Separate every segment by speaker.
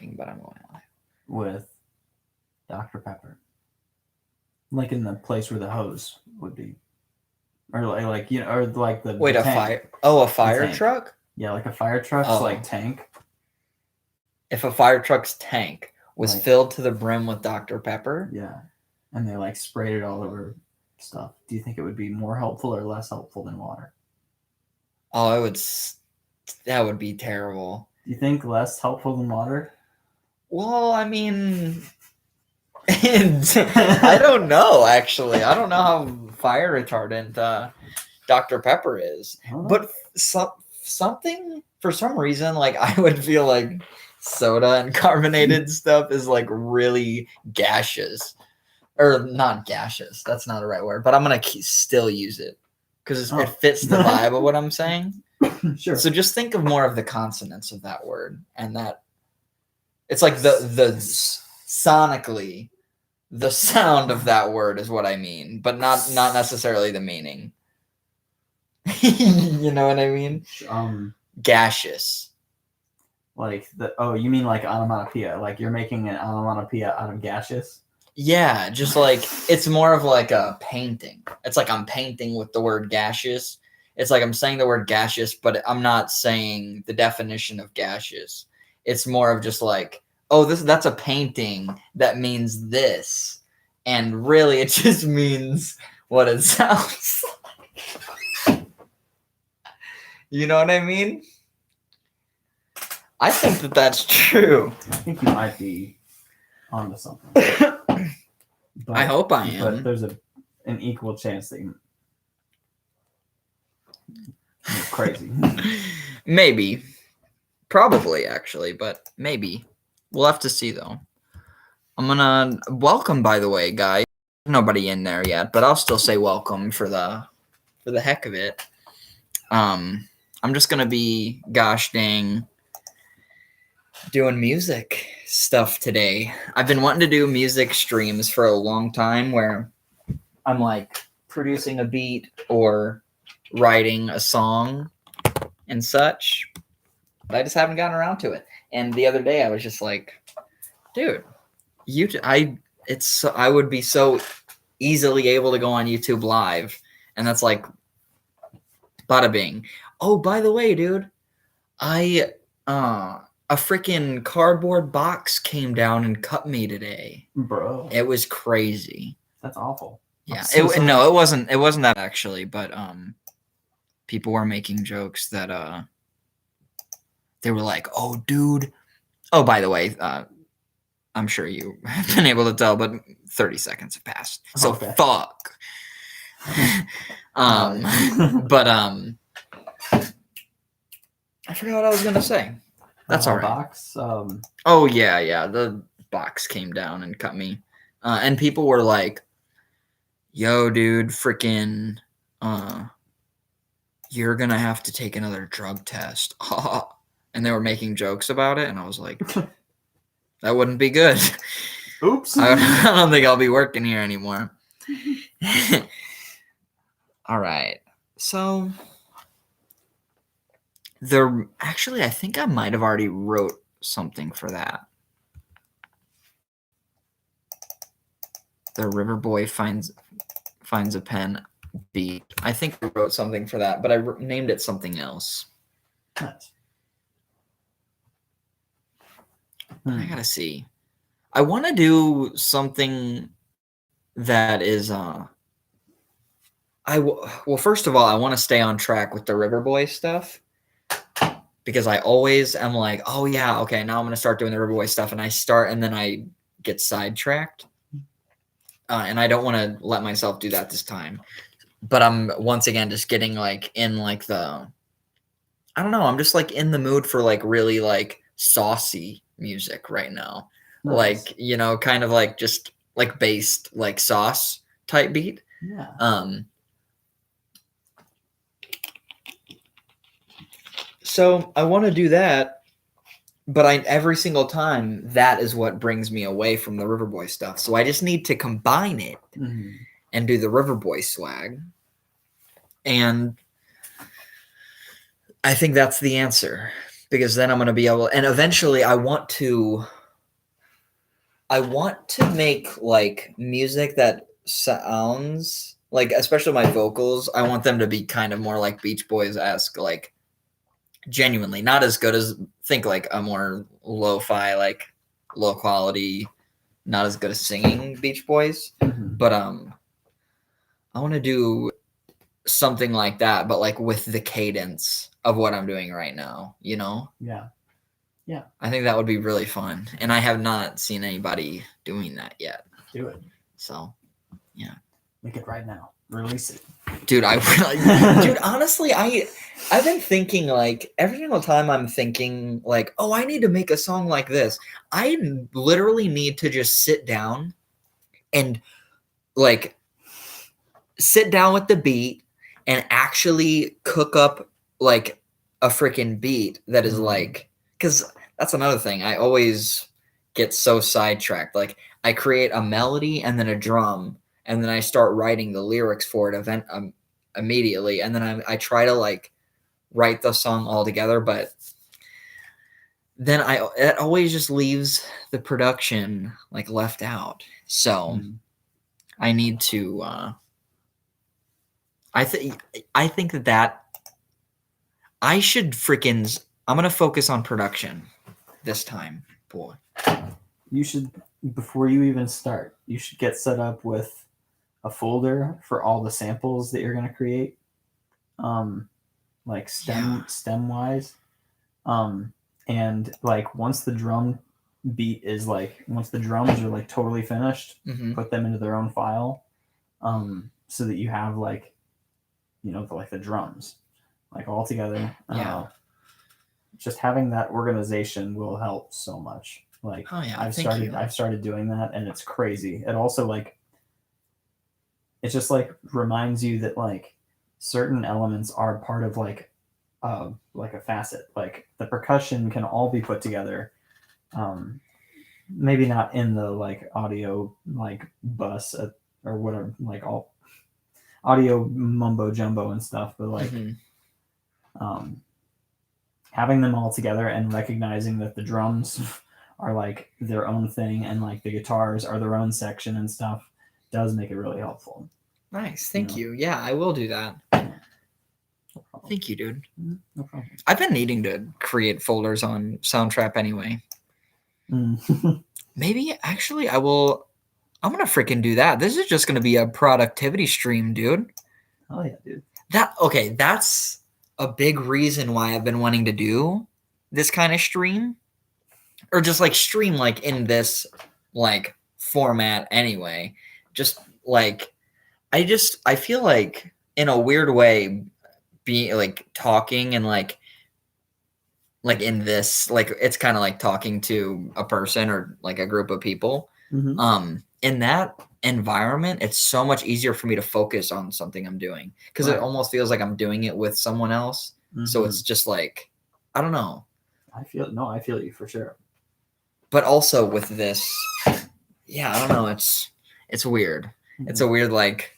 Speaker 1: but I'm going live.
Speaker 2: With Dr. Pepper. Like in the place where the hose would be. Or or like the
Speaker 1: Wait,
Speaker 2: the
Speaker 1: a
Speaker 2: tank.
Speaker 1: fire? Oh, a
Speaker 2: The
Speaker 1: fire
Speaker 2: tank.
Speaker 1: truck?
Speaker 2: Yeah, like a fire truck's
Speaker 1: Oh.
Speaker 2: like tank.
Speaker 1: If a fire truck's tank was
Speaker 2: Like-
Speaker 1: filled to the brim with Dr. Pepper,
Speaker 2: Yeah. And they like sprayed it all over stuff. Do you think it would be more helpful or less helpful than water?
Speaker 1: oh, that would be terrible.
Speaker 2: Do you think less helpful than water?
Speaker 1: Well, I mean, I don't know, actually. I don't know how fire retardant Dr. Pepper is. But something, for some reason, like, I would feel like soda and carbonated stuff is, like, really gaseous. Or not gaseous. That's not the right word. But I'm going to still use it. Because it fits the vibe of what I'm saying.
Speaker 2: Sure.
Speaker 1: So just think of more of the consonants of that word. And that... It's like the sonically, the sound of that word is what I mean, but not necessarily the meaning. You know what I mean? Gaseous.
Speaker 2: Like you mean like onomatopoeia? Like you're making an onomatopoeia out of gaseous?
Speaker 1: Yeah, just like it's more of like a painting. It's like I'm painting with the word gaseous. It's like I'm saying the word gaseous, but I'm not saying the definition of gaseous. It's more of just like, oh, that's a painting that means this. And really it just means what it sounds like. You know what I mean? I think that that's true.
Speaker 2: I think you might be onto something.
Speaker 1: I hope I am.
Speaker 2: But there's an equal chance that you're crazy.
Speaker 1: Maybe. Probably, actually, but maybe. We'll have to see, though. I'm gonna welcome, by the way, guys. Nobody in there yet, but I'll still say welcome for the heck of it. I'm just gonna be gosh dang doing music stuff today. I've been wanting to do music streams for a long time where I'm like producing a beat or writing a song and such, but I just haven't gotten around to it. And the other day I was just like, dude, I would be so easily able to go on YouTube live, and that's like bada bing. Oh, by the way, dude, a freaking cardboard box came down and cut me today.
Speaker 2: Bro.
Speaker 1: It was crazy.
Speaker 2: That's awful.
Speaker 1: Yeah. It wasn't that actually, but people were making jokes that they were like, "Oh, dude." Oh, by the way, I'm sure you have been able to tell, but 30 seconds have passed. So
Speaker 2: okay.
Speaker 1: Fuck. But I forgot what I was gonna say. That's all right.
Speaker 2: Box.
Speaker 1: Oh yeah. The box came down and cut me, and people were like, "Yo, dude, freaking, you're gonna have to take another drug test." And they were making jokes about it, and I was like, "That wouldn't be good."
Speaker 2: Oops.
Speaker 1: I don't think I'll be working here anymore. All right, so. Actually, I think I might have already wrote something for that. The river boy finds a pen beat. I think I wrote something for that, but I named it something else.
Speaker 2: Nice.
Speaker 1: I gotta see. I want to do something that is well, first of all, I want to stay on track with the river boy stuff. Because I always am like, oh yeah, okay, now I'm gonna start doing the Riverboy stuff, and I start, and then I get sidetracked, and I don't want to let myself do that this time. But I'm once again just getting like in like I don't know, I'm just like in the mood for like really like saucy music right now,
Speaker 2: Nice.
Speaker 1: Like, you know, kind of like just like based like sauce type beat.
Speaker 2: Yeah.
Speaker 1: So I want to do that, but every single time that is what brings me away from the Riverboy stuff. So I just need to combine it and do the Riverboy swag. And I think that's the answer. because then I'm gonna be able, and eventually I want to make like music that sounds like, especially my vocals, I want them to be kind of more like Beach Boys-esque, like genuinely, not as good as, think like a more lo-fi, like low quality, not as good as singing Beach Boys, but I want to do something like that, but like with the cadence of what I'm doing right now, you know?
Speaker 2: Yeah. Yeah.
Speaker 1: I think that would be really fun. And I have not seen anybody doing that yet.
Speaker 2: Do it.
Speaker 1: So, yeah.
Speaker 2: Make it right now. Release it.
Speaker 1: Dude, dude, honestly, I've been thinking, like, every single time I'm thinking like, oh, I need to make a song like this. I literally need to just sit down and like sit down with the beat and actually cook up like a freaking beat that is like, because that's another thing. I always get so sidetracked. Like, I create a melody and then a drum, and then I start writing the lyrics for it immediately, and then I try to like write the song all together, but then it always just leaves the production like left out. So I need to I think that I should freaking, I'm gonna focus on production this time, boy.
Speaker 2: You should, before you even start, you should get set up with a folder for all the samples that you're going to create, like stem wise, and like once the drum beat is like, once the drums are like totally finished, put them into their own file, so that you have like, you know, like the drums like all together. Just having that organization will help so much. Like, I've started doing that, and it's crazy. It also like, it just like reminds you that like certain elements are part of like a facet. Like the percussion can all be put together. Maybe not in the like audio like bus or whatever, like all audio mumbo jumbo and stuff, but like having them all together and recognizing that the drums are like their own thing and like the guitars are their own section and stuff does make it really helpful.
Speaker 1: Nice. Thank you. Yeah, I will do that.
Speaker 2: No
Speaker 1: Thank you, dude.
Speaker 2: No problem.
Speaker 1: I've been needing to create folders on Soundtrap anyway. Maybe actually I'm gonna freaking do that. This is just gonna be a productivity stream, dude.
Speaker 2: Oh yeah, dude.
Speaker 1: That's a big reason why I've been wanting to do this kind of stream, or just like stream like in this like format anyway. Just like I feel like in a weird way being like talking and like in this, like it's kind of like talking to a person or like a group of people. In that environment, it's so much easier for me to focus on something I'm doing, because it almost feels like I'm doing it with someone else. So it's just like, I don't know.
Speaker 2: I feel you for sure.
Speaker 1: But also with this, yeah, I don't know. It's weird. It's a weird, like,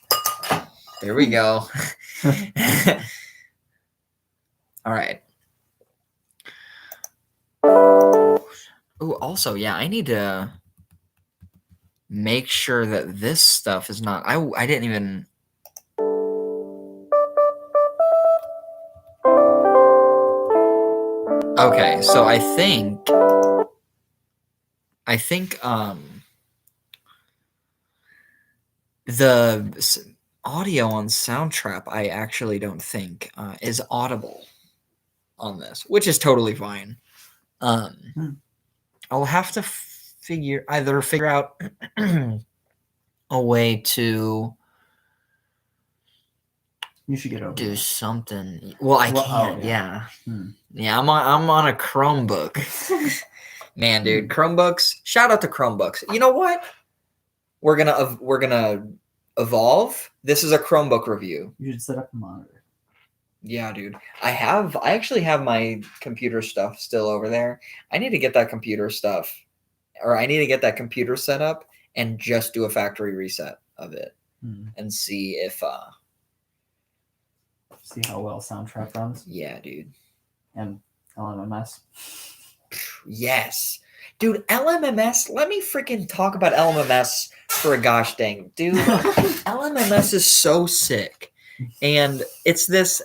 Speaker 1: there we go. All right. Oh, also, yeah, I need to make sure that this stuff is not, I didn't even. Okay, so I think the audio on Soundtrap, I actually don't think is audible on this, which is totally fine. I'll have to figure out a way to.
Speaker 2: You should get over
Speaker 1: do
Speaker 2: that.
Speaker 1: something. Well, I can't. Yeah. Yeah, I'm on a Chromebook. Man, dude, Chromebooks. Shout out to Chromebooks. You know what? We're gonna evolve. This is a Chromebook review.
Speaker 2: You should set up a monitor.
Speaker 1: Yeah, dude. I actually have my computer stuff still over there. I need to get that computer stuff, or I need to get that computer set up and just do a factory reset of it and see if
Speaker 2: see how well Soundtrap runs.
Speaker 1: Yeah, dude.
Speaker 2: And LMMS.
Speaker 1: Yes. Dude, LMMS, let me freaking talk about LMMS for a gosh dang. Dude, LMMS is so sick. And it's this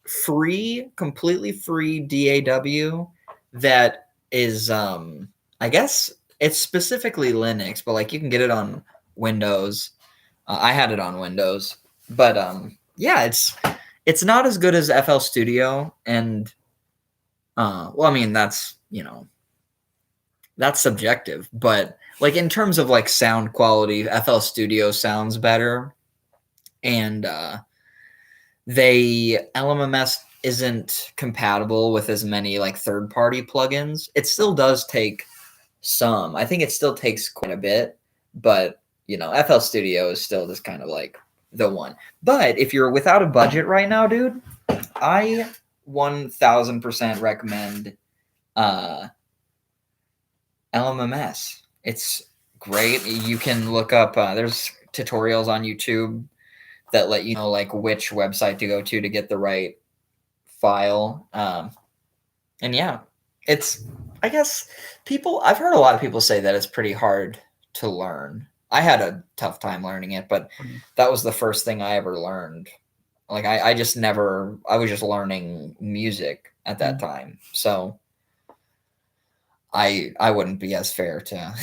Speaker 1: free, completely free DAW that is, I guess it's specifically Linux, but like you can get it on Windows. I had it on Windows, but yeah, it's not as good as FL Studio, and well, I mean that's that's subjective, but like in terms of like sound quality, FL Studio sounds better, and LMMS isn't compatible with as many like third-party plugins. It still does take some. I think it still takes quite a bit, but FL Studio is still just kind of like the one. But if you're without a budget right now, dude, I 1000% recommend LMMS. It's great. You can look up, there's tutorials on YouTube that let you know like which website to go to get the right file. And yeah, I guess I've heard a lot of people say that it's pretty hard to learn. I had a tough time learning it, but that was the first thing I ever learned. Like I was just learning music at that time. So I wouldn't be as fair to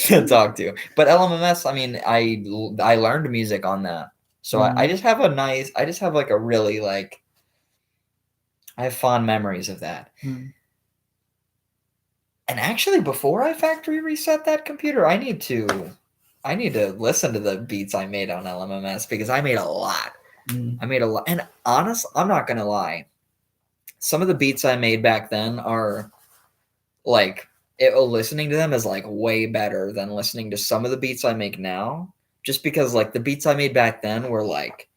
Speaker 1: to talk to. But LMMS, I mean, I learned music on that. So I just have like a really like, I have fond memories of that. And actually, before I factory reset that computer, I need to listen to the beats I made on LMMS because I made a lot. I made a lot. And honest, I'm not going to lie. Some of the beats I made back then are like, listening to them is like way better than listening to some of the beats I make now. Just because like the beats I made back then were like,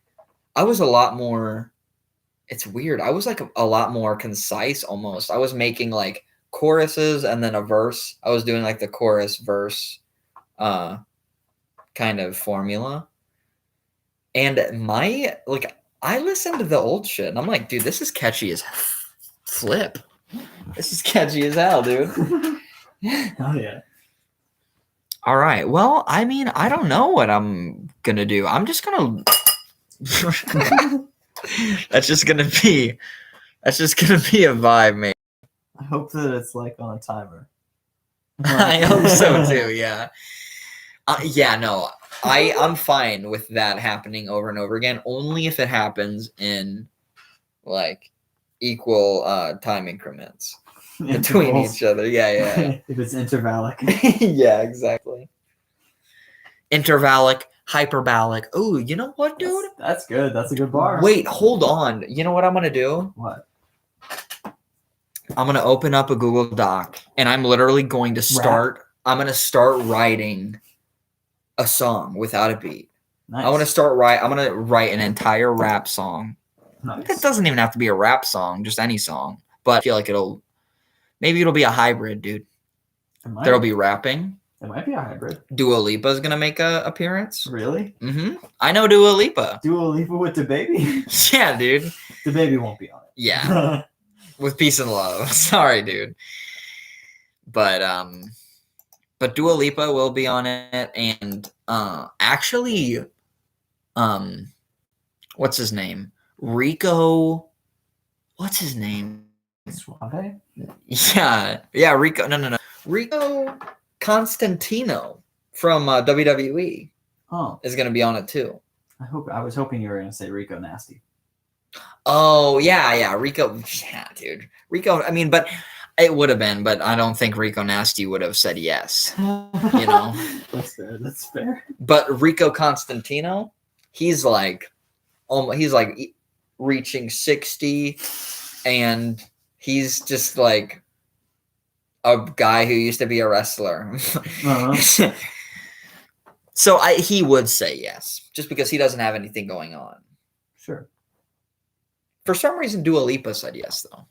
Speaker 1: I was a lot more, it's weird. I was like a lot more concise almost. I was making like choruses and then a verse. I was doing like the chorus verse kind of formula. And I listened to the old shit and I'm like, dude, this is catchy as flip. This is catchy as hell, dude.
Speaker 2: Oh yeah.
Speaker 1: All right. Well, I mean, I don't know what I'm gonna do. I'm just gonna that's just gonna be a vibe, man.
Speaker 2: I hope that it's like on a timer.
Speaker 1: I hope so too. Yeah. Yeah. No. I'm fine with that happening over and over again. Only if it happens in like equal time increments between each other. Yeah.
Speaker 2: If it's intervallic.
Speaker 1: Yeah. Exactly. Intervallic. Hyperbolic. Oh, you know what, dude?
Speaker 2: That's good. That's a good bar.
Speaker 1: Wait, hold on. You know what I'm gonna do?
Speaker 2: What?
Speaker 1: I'm gonna open up a Google Doc and I'm literally going to start. I'm gonna start writing a song without a beat.
Speaker 2: Nice.
Speaker 1: I'm gonna write an entire rap song. Nice. It doesn't even have to be a rap song, just any song. But I feel like maybe it'll be a hybrid, dude. There'll be rapping.
Speaker 2: It might be a hybrid.
Speaker 1: Dua Lipa is gonna make an appearance.
Speaker 2: Really?
Speaker 1: Mm-hmm. I know Dua Lipa.
Speaker 2: Dua Lipa with DaBaby?
Speaker 1: Yeah, dude.
Speaker 2: DaBaby won't be on it.
Speaker 1: Yeah. With peace and love. Sorry, dude. But Dua Lipa will be on it, and actually, what's his name? Rico. What's his name?
Speaker 2: Suave?
Speaker 1: Yeah. Rico. No. Rico Constantino from WWE is going to be on it too.
Speaker 2: I was hoping you were going to say Rico Nasty.
Speaker 1: Oh yeah, Rico. Yeah, dude, Rico. I mean, but it would have been, but I don't think Rico Nasty would have said yes.
Speaker 2: That's fair. That's fair.
Speaker 1: But Rico Constantino, he's like reaching 60, and he's just like a guy who used to be a wrestler. Uh-huh. So he would say yes, just because he doesn't have anything going on.
Speaker 2: Sure.
Speaker 1: For some reason, Dua Lipa said yes, though.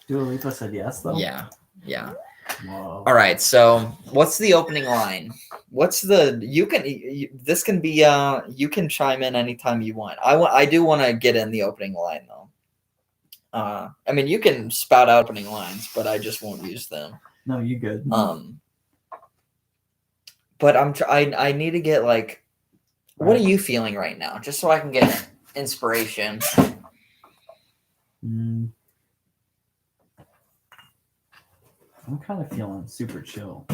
Speaker 2: Dua Lipa said yes, though?
Speaker 1: Yeah.
Speaker 2: Whoa.
Speaker 1: All right, so what's the opening line? This can be, you can chime in anytime you want. I do want to get in the opening line, though. I mean, you can spout out opening lines, but I just won't use them.
Speaker 2: No, you good.
Speaker 1: But I need to get like, what are you feeling right now? Just so I can get inspiration.
Speaker 2: I'm kind of feeling super chill.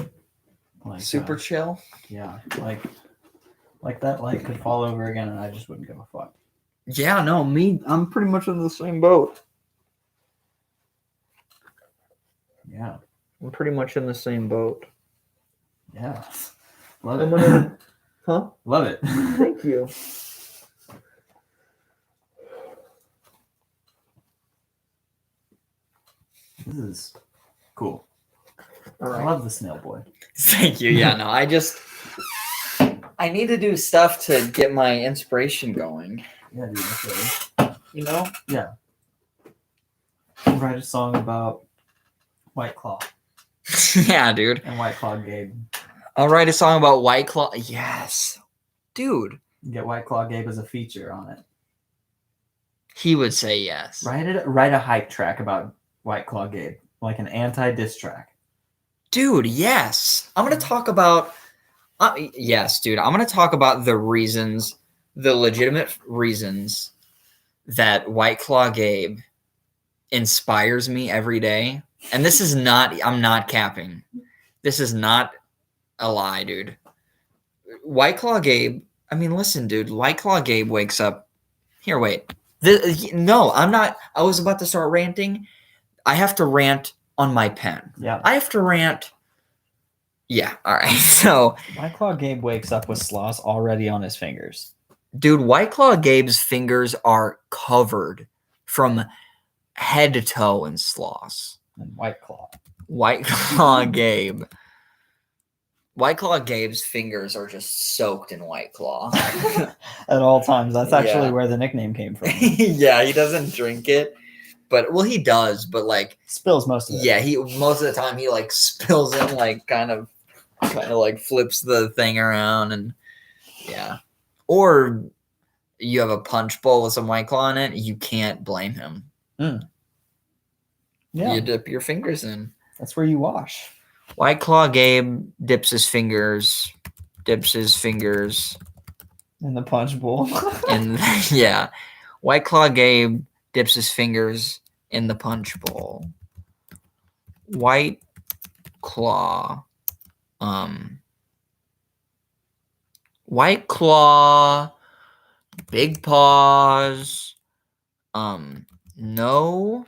Speaker 2: Like
Speaker 1: Super chill?
Speaker 2: Yeah, like that light could fall over again and I just wouldn't give a fuck.
Speaker 1: Yeah, no, I'm pretty much in the same boat.
Speaker 2: Yeah.
Speaker 1: I'm pretty much in the same boat.
Speaker 2: Yeah. Love it.
Speaker 1: Huh?
Speaker 2: Love it.
Speaker 1: Thank you.
Speaker 2: This is cool.
Speaker 1: All right.
Speaker 2: I love the snail boy.
Speaker 1: Thank you. Yeah, no, I need to do stuff to get my inspiration going.
Speaker 2: Yeah, dude, that's right.
Speaker 1: You know?
Speaker 2: Yeah. Write a song about White Claw.
Speaker 1: Yeah, dude.
Speaker 2: And White Claw Gabe.
Speaker 1: I'll write a song about White Claw. Yes. Dude.
Speaker 2: Get White Claw Gabe as a feature on it.
Speaker 1: He would say yes.
Speaker 2: Write a hype track about White Claw Gabe. Like an anti-diss track.
Speaker 1: Dude, yes. I'm going to talk about... yes, dude. I'm going to talk about the legitimate reasons that White Claw Gabe inspires me every day. And this is not... I'm not capping. This is not a lie, dude. White Claw Gabe... I mean, listen, dude. White Claw Gabe wakes up... Here, wait. No, I'm not... I was about to start ranting. I have to rant on my pen.
Speaker 2: Yeah.
Speaker 1: I have to rant... Yeah, all right. So...
Speaker 2: White Claw Gabe wakes up with sloss already on his fingers.
Speaker 1: Dude, White Claw Gabe's fingers are covered from head to toe in sloss.
Speaker 2: And White Claw.
Speaker 1: White Claw Gabe. White Claw Gabe's fingers are just soaked in White Claw.
Speaker 2: At all times. That's actually where the nickname came from.
Speaker 1: Yeah, he doesn't drink it. But, well, he does, but, like...
Speaker 2: Spills most of it.
Speaker 1: Yeah, most of the time he, like, spills it, like, kind of, like, flips the thing around, and, yeah. Or you have a punch bowl with some White Claw in it, you can't blame him.
Speaker 2: Mm. Yeah.
Speaker 1: You dip your fingers in.
Speaker 2: That's where you wash.
Speaker 1: White Claw Gabe dips his fingers
Speaker 2: in the punch bowl.
Speaker 1: in yeah. White Claw Gabe dips his fingers in the punch bowl. White Claw. White Claw. Big paws. No.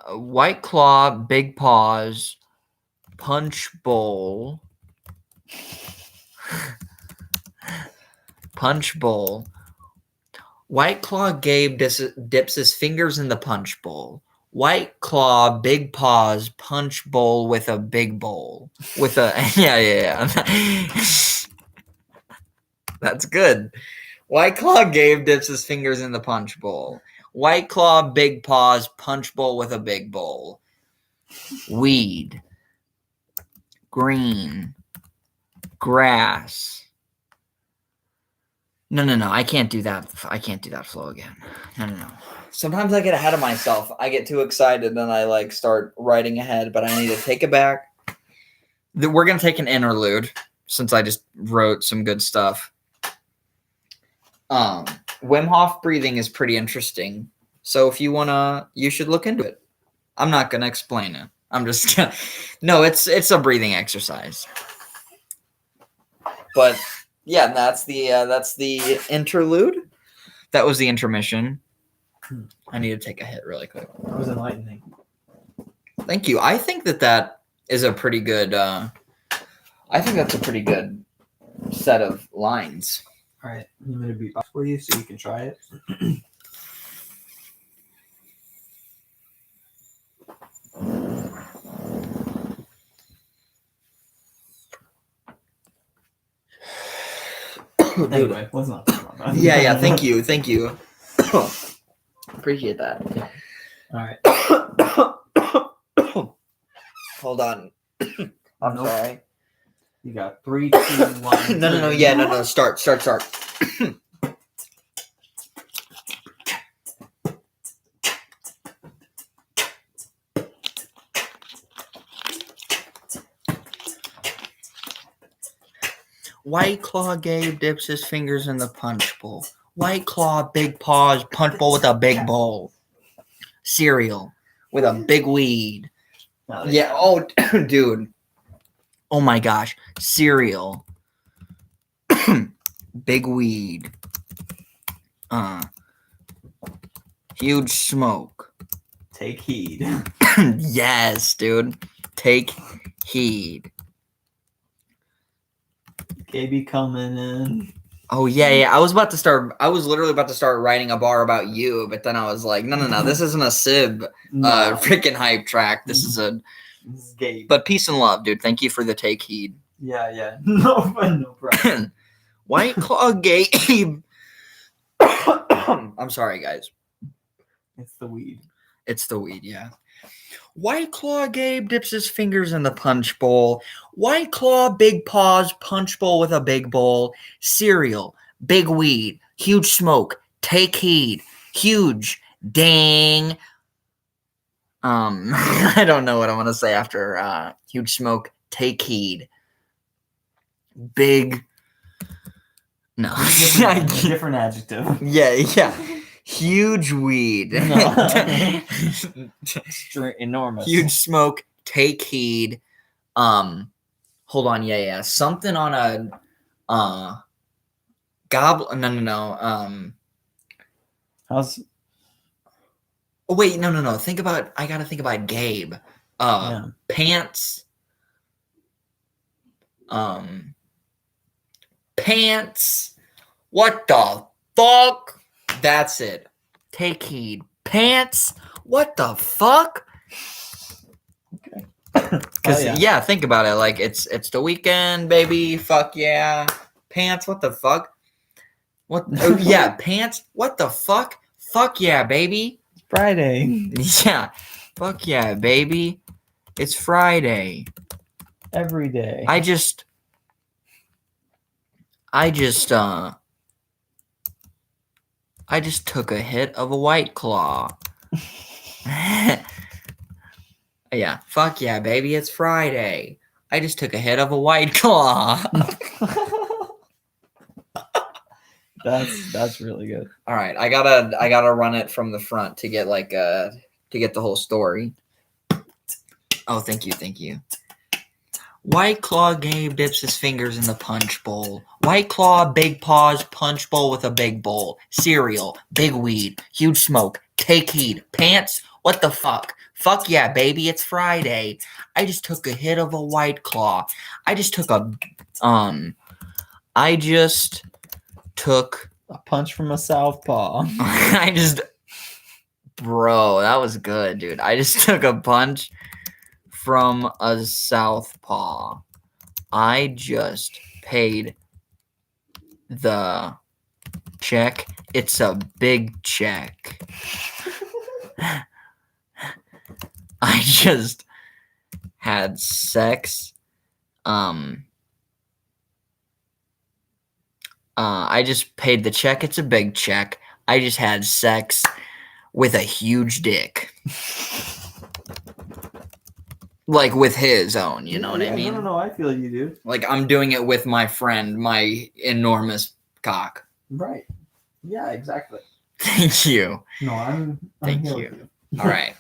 Speaker 1: White Claw, big paws, punch bowl. Punch bowl. White Claw Gabe dips his fingers in the punch bowl. White Claw, big paws, punch bowl with a big bowl. With a yeah. That's good. White Claw Gabe dips his fingers in the punch bowl. White Claw, big paws, punch bowl with a big bowl. Weed. Green. Grass. No. I can't do that. I can't do that flow again. No. Sometimes I get ahead of myself. I get too excited and I like start writing ahead, but I need to take it back. We're going to take an interlude since I just wrote some good stuff. Wim Hof breathing is pretty interesting. So if you wanna, you should look into it. I'm not gonna explain it. I'm just gonna. No, it's a breathing exercise. But yeah, that's the interlude. That was the intermission. I need to take a hit really quick.
Speaker 2: That was enlightening.
Speaker 1: Thank you. I think that is a pretty good. I think that's a pretty good set of lines.
Speaker 2: All right, I'm going to beatbox for you so you can try it. Anyway, let's not talk about that.
Speaker 1: Yeah. Thank you. Appreciate that.
Speaker 2: All
Speaker 1: right. Hold on. I'm sorry.
Speaker 2: You got 3, 2, 1.
Speaker 1: No. Yeah, no. Start. White Claw Gabe dips his fingers in the punch bowl. White Claw, big paws, punch bowl with a big bowl. Cereal with a big weed. Yeah. Oh, dude. Oh my gosh. Cereal. Big weed. Huge smoke.
Speaker 2: Take heed.
Speaker 1: Yes, dude. Take heed.
Speaker 2: KB coming in.
Speaker 1: Oh yeah. I was literally about to start writing a bar about you, but then I was like, no. This isn't a Sib freaking hype track. This is
Speaker 2: Gabe.
Speaker 1: But peace and love, dude. Thank you for the take heed.
Speaker 2: Yeah. No problem.
Speaker 1: White Claw Gabe. I'm sorry, guys.
Speaker 2: It's the weed.
Speaker 1: It's the weed, yeah. White Claw Gabe dips his fingers in the punch bowl. White Claw, big paws, punch bowl with a big bowl. Cereal, big weed, huge smoke. Take heed, huge, dang. I don't know what I want to say after huge smoke. Take heed, big. No,
Speaker 2: different adjective.
Speaker 1: Yeah. Huge weed.
Speaker 2: No. Enormous.
Speaker 1: Huge smoke. Take heed. Hold on. Yeah. Something on a goblin. No.
Speaker 2: How's?
Speaker 1: Oh wait, no. I gotta think about Gabe. Pants. Pants. What the fuck? That's it. Take heed. Pants. What the fuck?
Speaker 2: Okay.
Speaker 1: Because yeah, think about it. Like it's the weekend, baby. Fuck yeah. Pants. What the fuck? What? Oh, yeah, pants. What the fuck? Fuck yeah, baby.
Speaker 2: It's Friday.
Speaker 1: Yeah. Fuck yeah, baby. It's Friday.
Speaker 2: Every day.
Speaker 1: I just took a hit of a White Claw. Yeah, fuck yeah, baby, it's Friday. I just took a hit of a White Claw.
Speaker 2: That's really good.
Speaker 1: All right, I gotta run it from the front to get to get the whole story. Oh, thank you. White Claw Gabe dips his fingers in the punch bowl. White Claw, big paws, punch bowl with a big bowl. Cereal, big weed, huge smoke. Take heed. Pants, what the fuck? Fuck yeah, baby, it's Friday. I just took a hit of a White Claw. I just took a
Speaker 2: punch from a southpaw.
Speaker 1: Bro, that was good, dude. I just took a punch from a southpaw. I just paid the check. It's a big check. I just had sex. I just paid the check. It's a big check. I just had sex with a huge dick. Like with his own, you know what I mean?
Speaker 2: No, I feel you, dude.
Speaker 1: Like I'm doing it with my friend, my enormous cock.
Speaker 2: Right. Yeah, exactly.
Speaker 1: Thank you.
Speaker 2: No,
Speaker 1: Thank you. All right.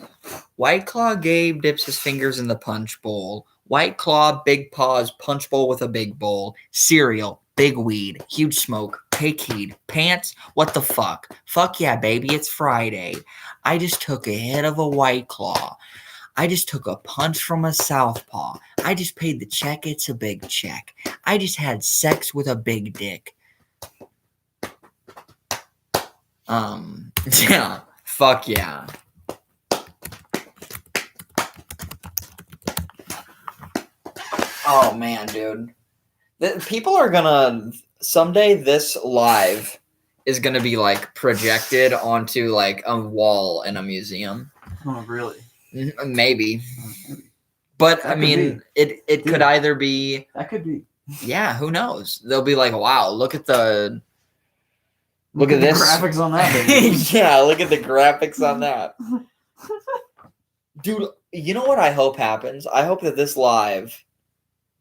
Speaker 1: White Claw Gabe dips his fingers in the punch bowl. White Claw, big paws, punch bowl with a big bowl. Cereal, big weed, huge smoke. Take heed. Pants, what the fuck? Fuck yeah, baby, it's Friday. I just took a hit of a White Claw. I just took a punch from a southpaw. I just paid the check. It's a big check. I just had sex with a big dick. Yeah. Fuck yeah. Oh, man, dude. People are gonna... Someday this live is gonna be, like, projected onto, like, a wall in a museum.
Speaker 2: Oh, really?
Speaker 1: Maybe. But, I mean, it could either be...
Speaker 2: That could be.
Speaker 1: Yeah, who knows? They'll be like, wow, look at this.
Speaker 2: The graphics on that, baby.
Speaker 1: Yeah, look at the graphics on that. Dude, you know what I hope happens? I hope that this live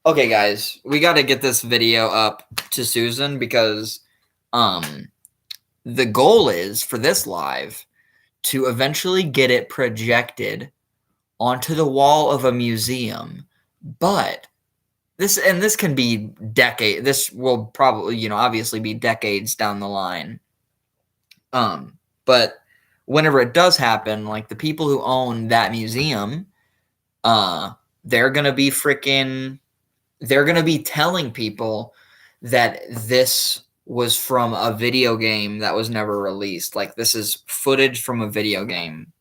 Speaker 1: Okay, guys, we got to get this video up to Susan because the goal is for this live to eventually get it projected onto the wall of a museum. But this can be this will probably, obviously be decades down the line. But whenever it does happen, like the people who own that museum, they're going to be telling people that this was from a video game that was never released. Like, this is footage from a video game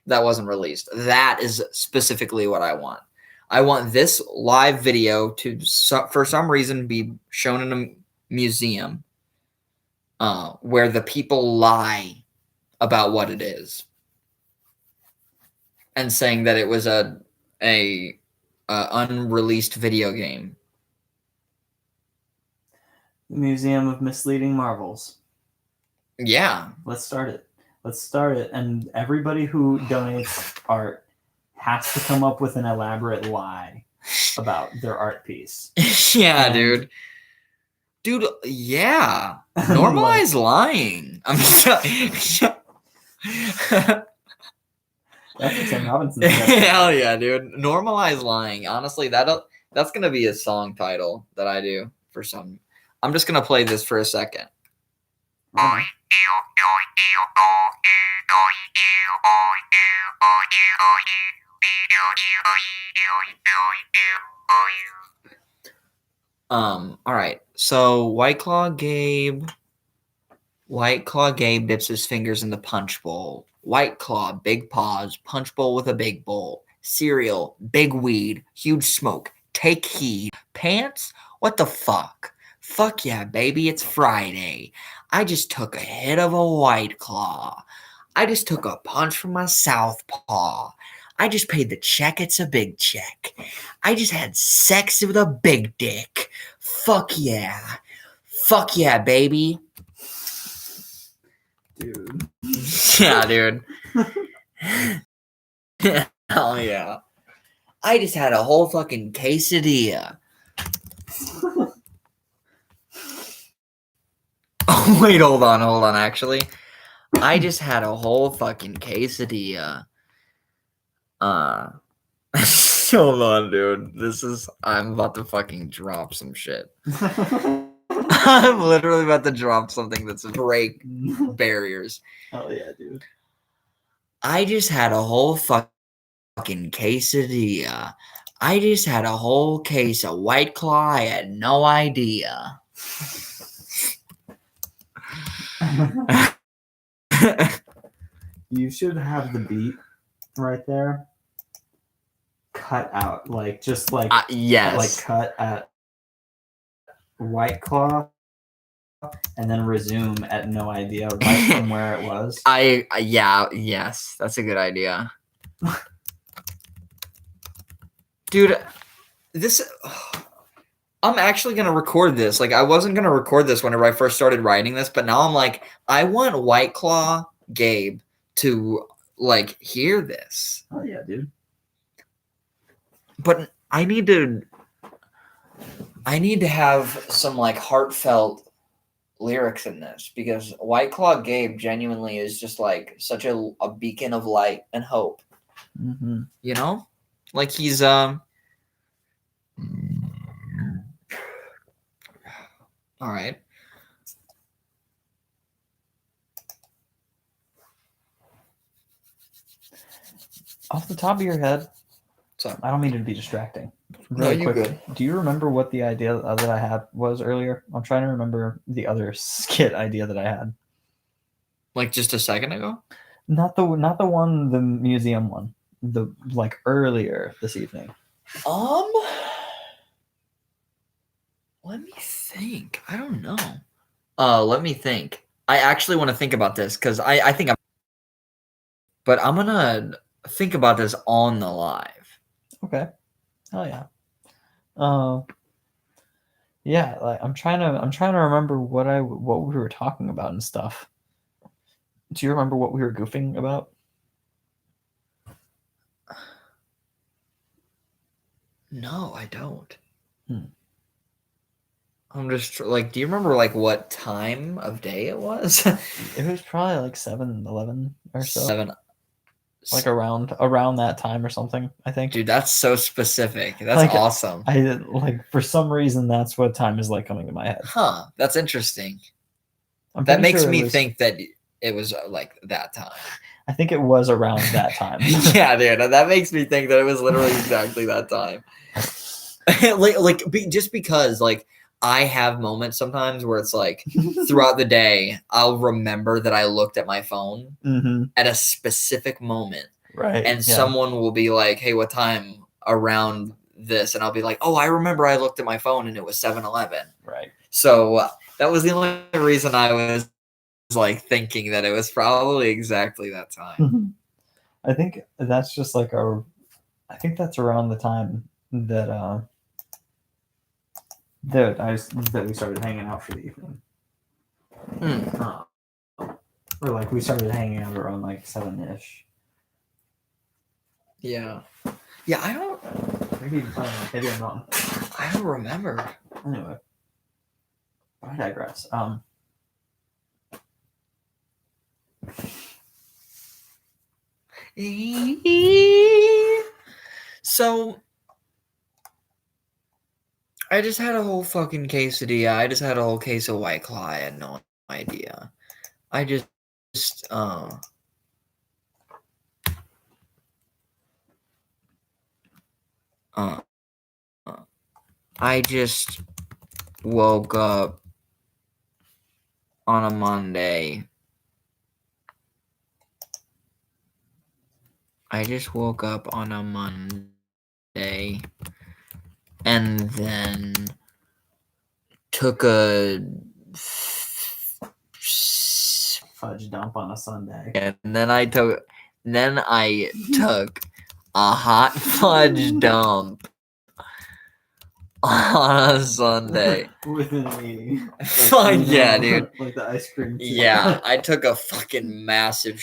Speaker 1: that wasn't released. That is specifically what I want. I want this live video to, for some reason, be shown in a museum where the people lie about what it is and saying that it was a unreleased video game.
Speaker 2: Museum of Misleading Marvels.
Speaker 1: Yeah.
Speaker 2: Let's start it. And everybody who donates art has to come up with an elaborate lie about their art piece.
Speaker 1: Yeah, dude. Yeah. Normalize lying. I'm sorry.
Speaker 2: That's what Tim Robinson said.
Speaker 1: Hell yeah, dude. Normalize lying. Honestly, that's gonna be a song title that I do for some. I'm just gonna play this for a second. All right. So White Claw Gabe dips his fingers in the punch bowl. White Claw, big paws, punch bowl with a big bowl. Cereal, big weed, huge smoke. Take heed. Pants? What the fuck? Fuck yeah, baby, it's Friday. I just took a hit of a White Claw. I just took a punch from my southpaw. I just paid the check, it's a big check. I just had sex with a big dick. Fuck yeah. Fuck yeah, baby.
Speaker 2: Dude.
Speaker 1: Yeah, dude. Hell yeah. I just had a whole fucking quesadilla. Oh, wait, hold on, actually. I just had a whole fucking quesadilla. Hold on, dude. I'm about to fucking drop some shit. I'm literally about to drop something that's break barriers.
Speaker 2: Hell yeah, dude.
Speaker 1: I just had a whole fucking quesadilla. I just had a whole case of White Claw. I had no idea.
Speaker 2: You should have the beat right there cut out,
Speaker 1: yes,
Speaker 2: cut at White Claw and then resume at no idea right from where it was.
Speaker 1: Yes, that's a good idea. Dude, I'm actually going to record this. Like, I wasn't going to record this whenever I first started writing this, but now I'm like, I want White Claw Gabe to, hear this.
Speaker 2: Oh, yeah, dude.
Speaker 1: But I need to have some, heartfelt lyrics in this, because White Claw Gabe genuinely is just, such a beacon of light and hope.
Speaker 2: Mm-hmm.
Speaker 1: You know? Like, he's, all right.
Speaker 2: Off the top of your head,
Speaker 1: So
Speaker 2: I don't mean to be distracting.
Speaker 1: Really no, quickly,
Speaker 2: good. Do you remember what the idea that I had was earlier? I'm trying to remember the other skit idea that I had.
Speaker 1: Like just a second ago?
Speaker 2: Not the one, the museum one. The earlier this evening.
Speaker 1: Let me think. I don't know. Let me think. I actually want to think about this because I think but I'm gonna think about this on the live.
Speaker 2: Okay. Oh yeah. Yeah. I'm trying to remember what we were talking about and stuff. Do you remember what we were goofing about?
Speaker 1: No, I don't. I'm just like, do you remember like what time of day it was?
Speaker 2: It was probably like 7-11 or so.
Speaker 1: 7.
Speaker 2: Like around that time or something, I think.
Speaker 1: Dude, that's so specific. That's
Speaker 2: like,
Speaker 1: awesome.
Speaker 2: I like for some reason that's what time is like coming to my head.
Speaker 1: Huh? That's interesting.
Speaker 2: I'm
Speaker 1: That makes
Speaker 2: sure
Speaker 1: me think that it was like that time.
Speaker 2: I think it was around that time.
Speaker 1: Yeah, dude, that makes me think that it was literally exactly that time. Just because like I have moments sometimes where it's like throughout the day I'll remember that I looked at my phone at a specific moment,
Speaker 2: right?
Speaker 1: And someone will be like, "Hey, what time around this?" And I'll be like, "Oh, I remember I looked at my phone and it was 7-11."
Speaker 2: Right.
Speaker 1: So that was the only reason I was like thinking that it was probably exactly that time.
Speaker 2: I think that's just like I think that's around the time that that we started hanging out for the evening. Or like we started hanging out around like 7-ish.
Speaker 1: Yeah. Yeah, I don't.
Speaker 2: Maybe I'm not.
Speaker 1: I don't remember.
Speaker 2: Anyway, I digress.
Speaker 1: So I just had a whole fucking quesadilla. I just had a whole case of White Claw. I had no idea. I just I just woke up on a Monday. I just woke up on a Monday and then took a
Speaker 2: fudge dump on a Sunday.
Speaker 1: And then I took a hot fudge dump on a Sunday.
Speaker 2: Within a meeting.
Speaker 1: Fuck yeah, dude.
Speaker 2: Like the ice cream. Too.
Speaker 1: Yeah, I took a fucking massive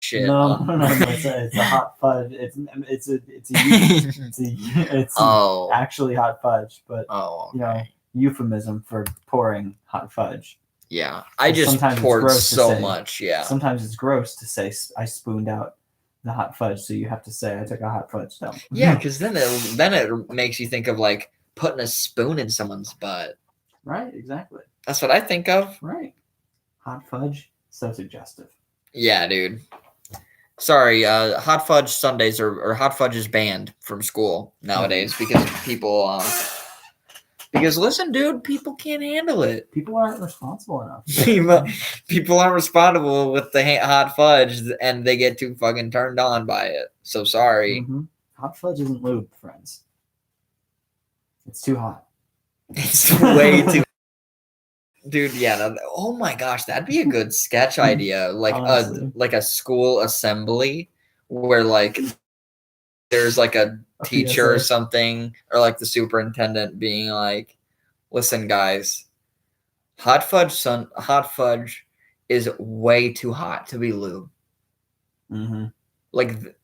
Speaker 1: shit.
Speaker 2: No, it's a hot fudge. It's actually hot fudge, but
Speaker 1: okay.
Speaker 2: Euphemism for pouring hot fudge.
Speaker 1: Yeah, I just poured so much. Yeah,
Speaker 2: sometimes it's gross to say I spooned out the hot fudge, so you have to say I took a hot fudge dump.
Speaker 1: Yeah, because then it makes you think of like putting a spoon in someone's butt.
Speaker 2: Right, exactly.
Speaker 1: That's what I think of.
Speaker 2: Right, hot fudge, so suggestive.
Speaker 1: Yeah, dude. Sorry, hot fudge Sundays or hot fudge is banned from school nowadays because people. Because listen, dude, people can't handle it.
Speaker 2: People aren't responsible enough.
Speaker 1: People aren't responsible with the hot fudge, and they get too fucking turned on by it. So sorry.
Speaker 2: Mm-hmm. Hot fudge isn't lube, friends. It's too hot.
Speaker 1: It's way too. Dude, yeah. No, oh my gosh, that'd be a good sketch idea, like a school assembly where like there's like a teacher or something, or like the superintendent being like, "Listen, guys, hot fudge is way too hot to be lube.
Speaker 2: Mm-hmm.
Speaker 1: Like,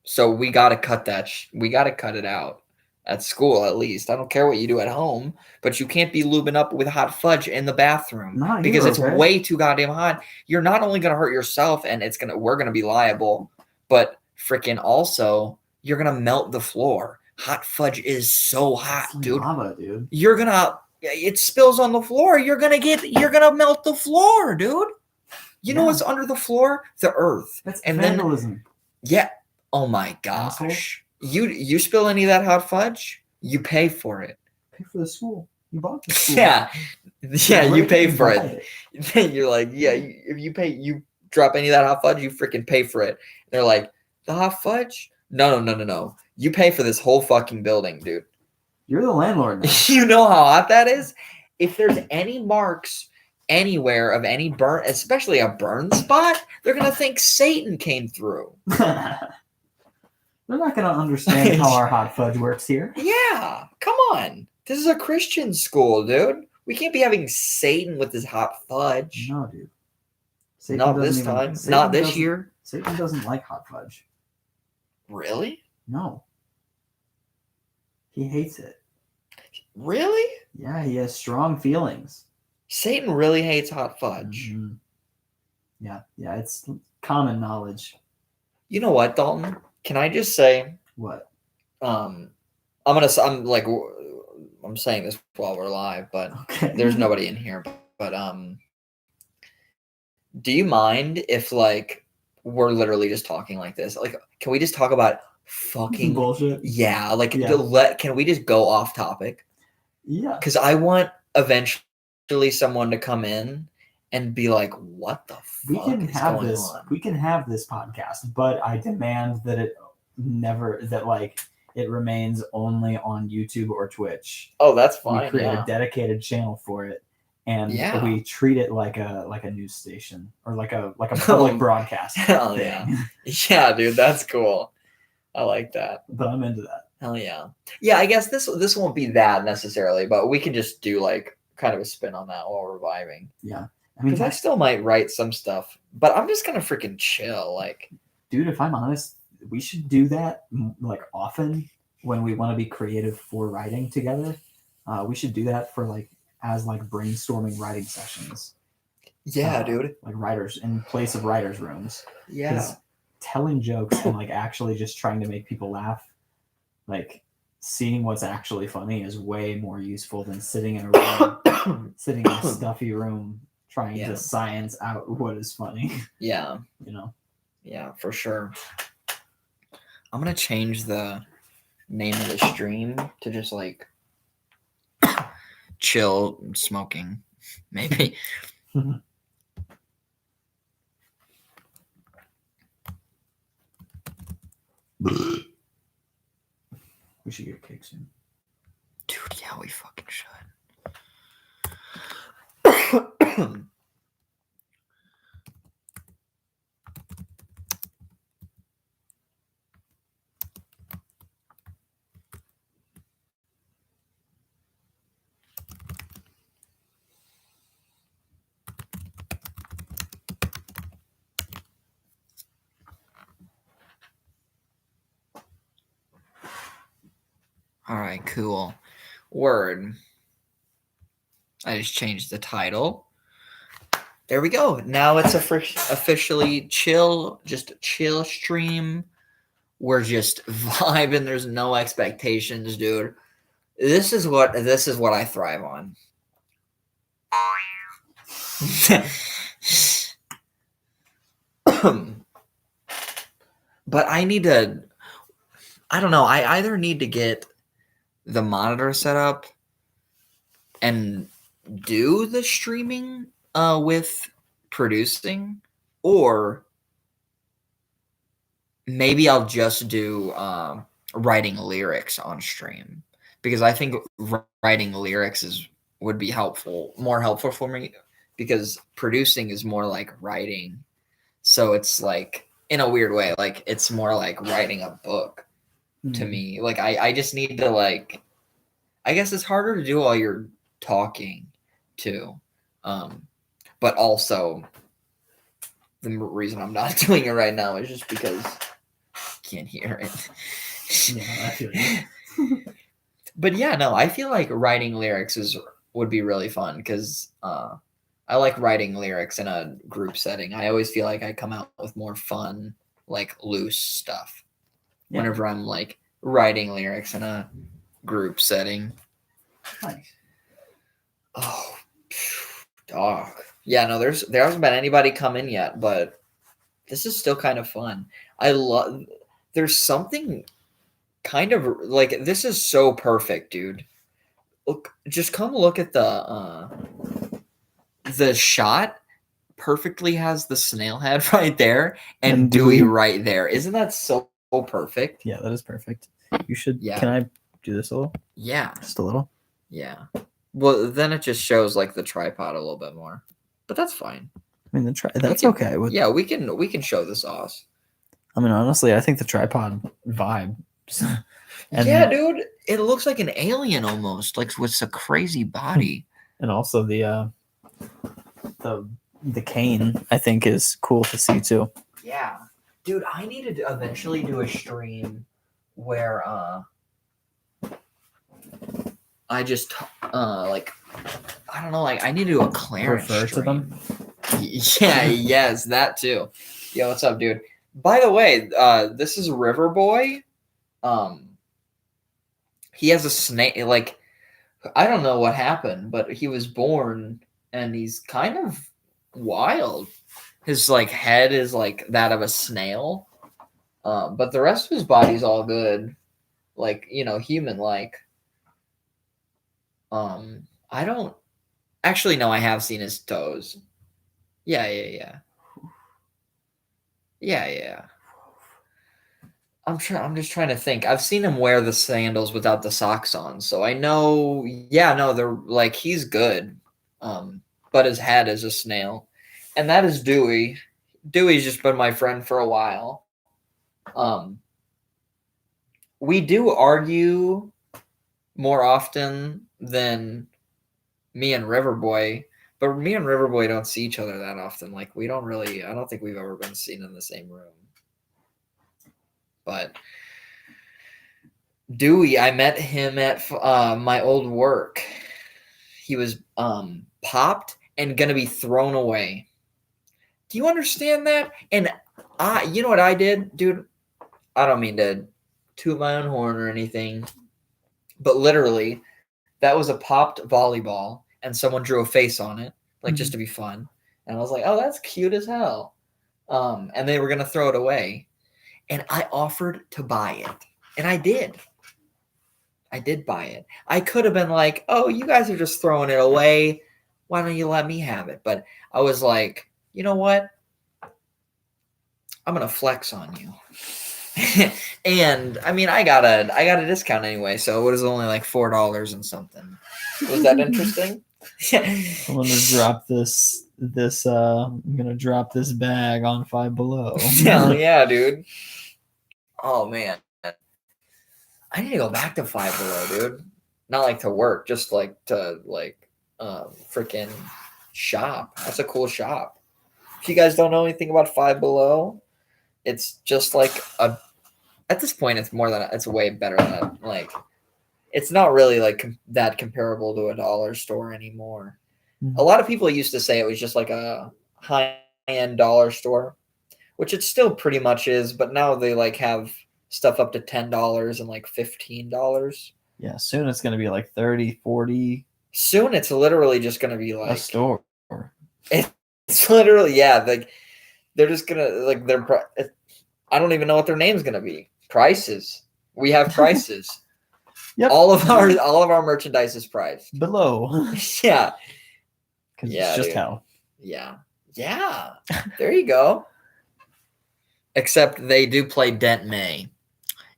Speaker 1: so we gotta cut that. We gotta cut it out at school at least. I don't care what you do at home, but you can't be lubing up with hot fudge in the bathroom because it's way too goddamn hot. You're not only gonna hurt yourself, and we're gonna be liable, but freaking also." You're gonna melt the floor. Hot fudge is so hot, dude.
Speaker 2: Lava, dude.
Speaker 1: It spills on the floor. You're gonna melt the floor, dude. You know what's under the floor? The earth.
Speaker 2: That's vandalism.
Speaker 1: Yeah. Oh my gosh. Asshole. You spill any of that hot fudge? You pay for it.
Speaker 2: Pay for the school. You bought the school.
Speaker 1: Yeah. You pay for it. Then you're like, yeah. If you drop any of that hot fudge, you freaking pay for it. And they're like, the hot fudge. No. You pay for this whole fucking building, dude.
Speaker 2: You're the landlord now.
Speaker 1: You know how hot that is? If there's any marks anywhere of any burn, especially a burn spot, they're going to think Satan came through.
Speaker 2: They're not going to understand how our hot fudge works here.
Speaker 1: Yeah. Come on. This is a Christian school, dude. We can't be having Satan with his hot fudge.
Speaker 2: No, dude.
Speaker 1: Not this time. Not this year.
Speaker 2: Satan doesn't like hot fudge.
Speaker 1: Really?
Speaker 2: No. He hates it.
Speaker 1: Really?
Speaker 2: Yeah, he has strong feelings.
Speaker 1: Satan really hates hot fudge.
Speaker 2: Mm-hmm. Yeah, it's common knowledge.
Speaker 1: You know what, Dalton? Can I just say,
Speaker 2: What?
Speaker 1: I'm saying this while we're live, but
Speaker 2: Okay.
Speaker 1: there's nobody in here. But do you mind if like we're literally just talking like this? Like, can we just talk about fucking
Speaker 2: bullshit?
Speaker 1: Yeah, like
Speaker 2: Yeah.
Speaker 1: can we just go off topic?
Speaker 2: Yeah.
Speaker 1: Because I want eventually someone to come in and be like, "What the fuck is going on?"
Speaker 2: We can have this podcast, but I demand that it remains only on YouTube or Twitch.
Speaker 1: Oh, that's fine.
Speaker 2: We create
Speaker 1: Yeah.
Speaker 2: a dedicated channel for it, and
Speaker 1: Yeah.
Speaker 2: we treat it like a news station or like a public broadcast.
Speaker 1: Hell
Speaker 2: thing.
Speaker 1: yeah. Yeah, dude, that's cool. I like that.
Speaker 2: But I'm into that.
Speaker 1: Hell yeah. Yeah, I guess this won't be that necessarily, but we can just do like kind of a spin on that while we're vibing.
Speaker 2: Yeah. I mean,
Speaker 1: Because I still might write some stuff, but I'm just gonna freaking chill. Like,
Speaker 2: dude, if I'm honest, we should do that like often when we want to be creative for writing together. We should do that for like brainstorming writing sessions.
Speaker 1: Yeah, dude.
Speaker 2: Like writers in place of writers' rooms.
Speaker 1: Yeah.
Speaker 2: Telling jokes and like actually just trying to make people laugh, like seeing what's actually funny is way more useful than sitting in a stuffy room trying to science out what is funny.
Speaker 1: Yeah.
Speaker 2: You know?
Speaker 1: Yeah, for sure. I'm gonna change the name of the stream to just like chill smoking, maybe.
Speaker 2: We should get a cake soon.
Speaker 1: Dude, yeah, we fucking should. All right, cool. Word. I just changed the title. There we go. Now it's officially chill, just a chill stream. We're just vibing. There's no expectations, dude. This is what I thrive on. But I need to. I don't know. I either need to get the monitor set up and do the streaming with producing, or maybe I'll just do writing lyrics on stream, because I think writing lyrics would be more helpful for me, because producing is more like writing. So it's like, in a weird way, like it's more like writing a book to me. Like I just need to like, I guess it's harder to do while you're talking too. But also the reason I'm not doing it right now is just because I can't hear it.
Speaker 2: Yeah, I feel you.
Speaker 1: But yeah, no, I feel like writing lyrics would be really fun, because I like writing lyrics in a group setting. I always feel like I come out with more fun, like loose stuff whenever I'm like writing lyrics in a group setting.
Speaker 2: Nice.
Speaker 1: Oh, dog. Yeah, no, there hasn't been anybody come in yet, but this is still kind of fun. There's something kind of like, this is so perfect, dude. Look, just come look at the shot. Perfectly has the snail head right there and Dewey right there. Isn't that so perfect?
Speaker 2: Yeah, that is perfect. You should. Yeah. Can I do this a little?
Speaker 1: Yeah,
Speaker 2: just a little.
Speaker 1: Yeah. Well, then it just shows like the tripod a little bit more, but that's fine.
Speaker 2: I mean, that's okay.
Speaker 1: Yeah, we can show the sauce.
Speaker 2: I mean, honestly, I think the tripod vibe.
Speaker 1: Yeah, dude, it looks like an alien almost, like with a crazy body.
Speaker 2: And also the cane, I think, is cool to see too.
Speaker 1: Yeah, dude, I needed to eventually do a stream where I just like I don't know, like I need to do a clearance
Speaker 2: Refer to
Speaker 1: stream.
Speaker 2: them.
Speaker 1: Yeah, yes, that too. Yo, what's up, dude? By the way, this is River Boy. He has a snake. Like I don't know what happened, but he was born and he's kind of wild. His like head is like that of a snail, but the rest of his body's all good, like human like. I don't actually know. I have seen his toes. Yeah. I'm just trying to think. I've seen him wear the sandals without the socks on, so I know. Yeah, no, they're like he's good. But his head is a snail, and that is Dewey. Dewey's just been my friend for a while. We do argue more often than me and Riverboy, but me and Riverboy don't see each other that often. Like we don't really. I don't think we've ever been seen in the same room. But Dewey, I met him at my old work. He was popped and gonna be thrown away. Do you understand that? And you know what I did, dude? I don't mean to toot my own horn or anything, but literally, that was a popped volleyball, and someone drew a face on it, like just to be fun. And I was like, "Oh, that's cute as hell." And they were gonna throw it away, and I offered to buy it, and I did. I did buy it. I could have been like, "Oh, you guys are just throwing it away. Why don't you let me have it?" But I was like, "You know what? I'm gonna flex on you." And I mean, I got a discount anyway, so it was only like $4 and something. Was that interesting?
Speaker 2: I'm gonna drop this. I'm gonna drop this bag on Five Below.
Speaker 1: Hell yeah, dude. Oh man. I need to go back to Five Below, dude. Not like to work, just like to freaking shop. That's a cool shop. If you guys don't know anything about Five Below, it's just like at this point it's way better than like it's not really like that comparable to a dollar store anymore. A lot of people used to say it was just like a high-end dollar store, which it still pretty much is, but now they like have stuff up to $10 and like $15.
Speaker 2: Yeah, soon it's gonna be like 30, 40.
Speaker 1: Soon it's literally just gonna be like
Speaker 2: a store.
Speaker 1: It's literally like they're just gonna like I don't even know what their name's gonna be. Prices. We have prices. Yep. All of our merchandise is priced
Speaker 2: below.
Speaker 1: Yeah.
Speaker 2: Yeah, it's just how.
Speaker 1: Yeah. There you go. Except they do play Dent May.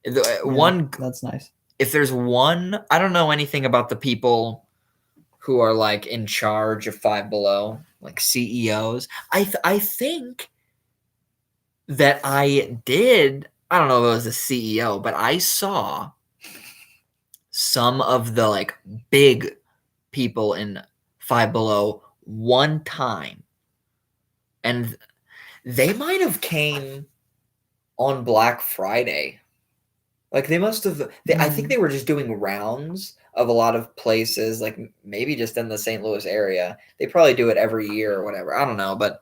Speaker 2: That's nice.
Speaker 1: If there's one, I don't know anything about the people who are like in charge of Five Below, like CEOs. I think that I don't know if it was a CEO, but I saw some of the like big people in Five Below one time, and they might have came on Black Friday. Like they must have. I think they were just doing rounds of a lot of places, like maybe just in the St. Louis area. They probably do it every year or whatever. I don't know, but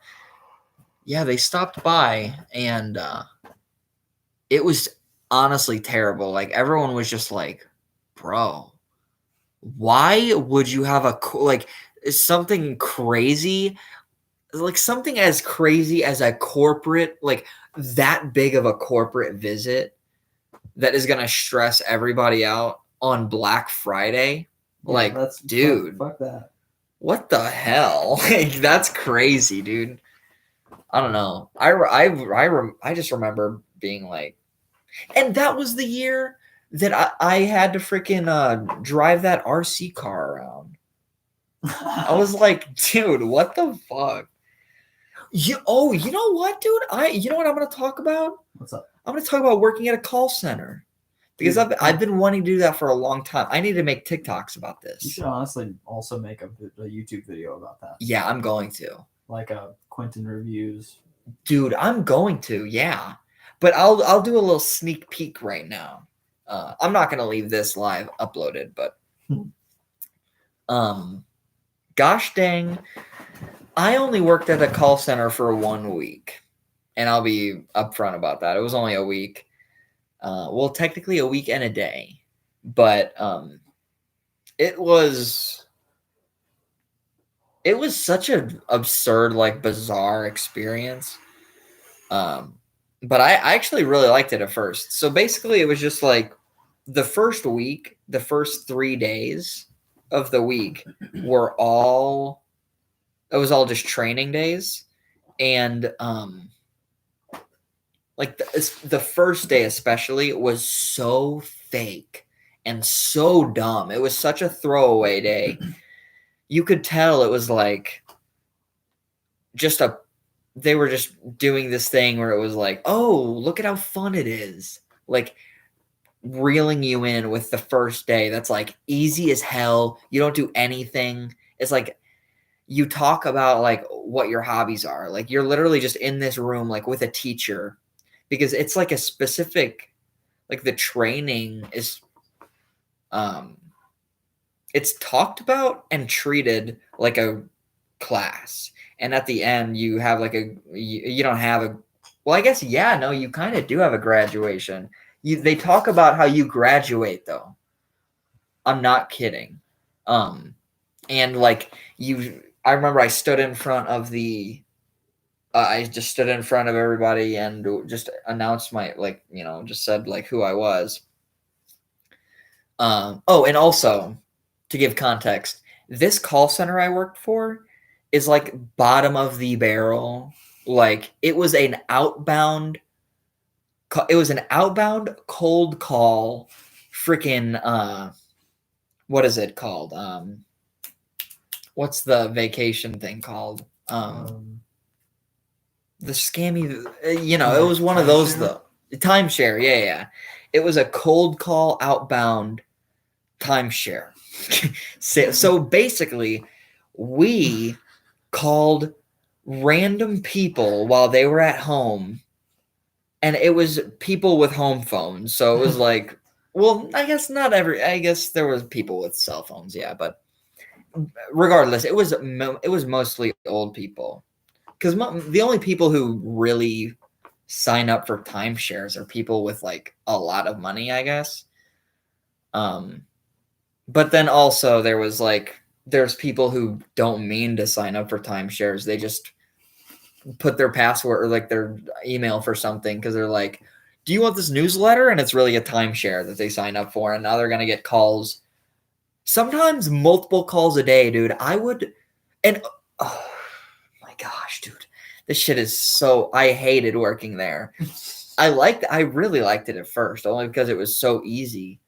Speaker 1: yeah, they stopped by, and it was honestly terrible. Like everyone was just like, "Bro, why would you have something crazy?" Like something as crazy as a corporate, like that big of a corporate visit that is going to stress everybody out on Black Friday. Yeah, like, dude,
Speaker 2: fuck that.
Speaker 1: What the hell? Like, that's crazy, dude. I don't know. I just remember being like, and that was the year that I had to freaking drive that RC car around. I was like, dude, what the fuck? You know what, dude? You know what I'm going to talk about?
Speaker 2: What's up?
Speaker 1: I'm going to talk about working at a call center because I've been wanting to do that for a long time. I need to make TikToks about this.
Speaker 2: You should honestly also make a YouTube video about that.
Speaker 1: Yeah, I'm going to.
Speaker 2: Like a Quentin reviews.
Speaker 1: Dude, I'm going to. Yeah, but I'll do a little sneak peek right now. I'm not going to leave this live uploaded, but Gosh dang, I only worked at a call center for 1 week, and I'll be upfront about that. It was only a week. Well, technically a week and a day, but it was such an absurd, like bizarre experience. But I actually really liked it at first. So basically, it was just like the first week, the first 3 days of the week were all. It was all just training days, and like the first day especially was so fake and so dumb. It was such a throwaway day. You could tell it was like just they were just doing this thing where it was like, oh, look at how fun it is. Like reeling you in with the first day. That's like easy as hell. You don't do anything. It's like you talk about like what your hobbies are. Like you're literally just in this room like with a teacher, because it's like a specific, like the training is it's talked about and treated like a class. And at the end you have like you don't have a, well, I guess, yeah, no, you kind of do have a graduation. They talk about how you graduate though. I'm not kidding. And like I remember I stood in front of the I just stood in front of everybody and just announced my, like, just said like who I was. Oh, and also to give context, this call center I worked for is like bottom of the barrel. Like it was an outbound cold call freaking what is it called? What's the vacation thing called? The scammy, it was one of those though. Timeshare, yeah. It was a cold call outbound timeshare. So basically, we called random people while they were at home, and it was people with home phones. So it was like, well, I guess there was people with cell phones, yeah, but regardless, it was mostly old people, because the only people who really sign up for timeshares are people with like a lot of money, I guess. But then also there's people who don't mean to sign up for timeshares. They just put their password or like their email for something because they're like, do you want this newsletter? And it's really a timeshare that they sign up for. And now they're going to get calls, sometimes multiple calls a day, dude. Oh my gosh, dude, this shit is so, I hated working there. I really liked it at first, only because it was so easy.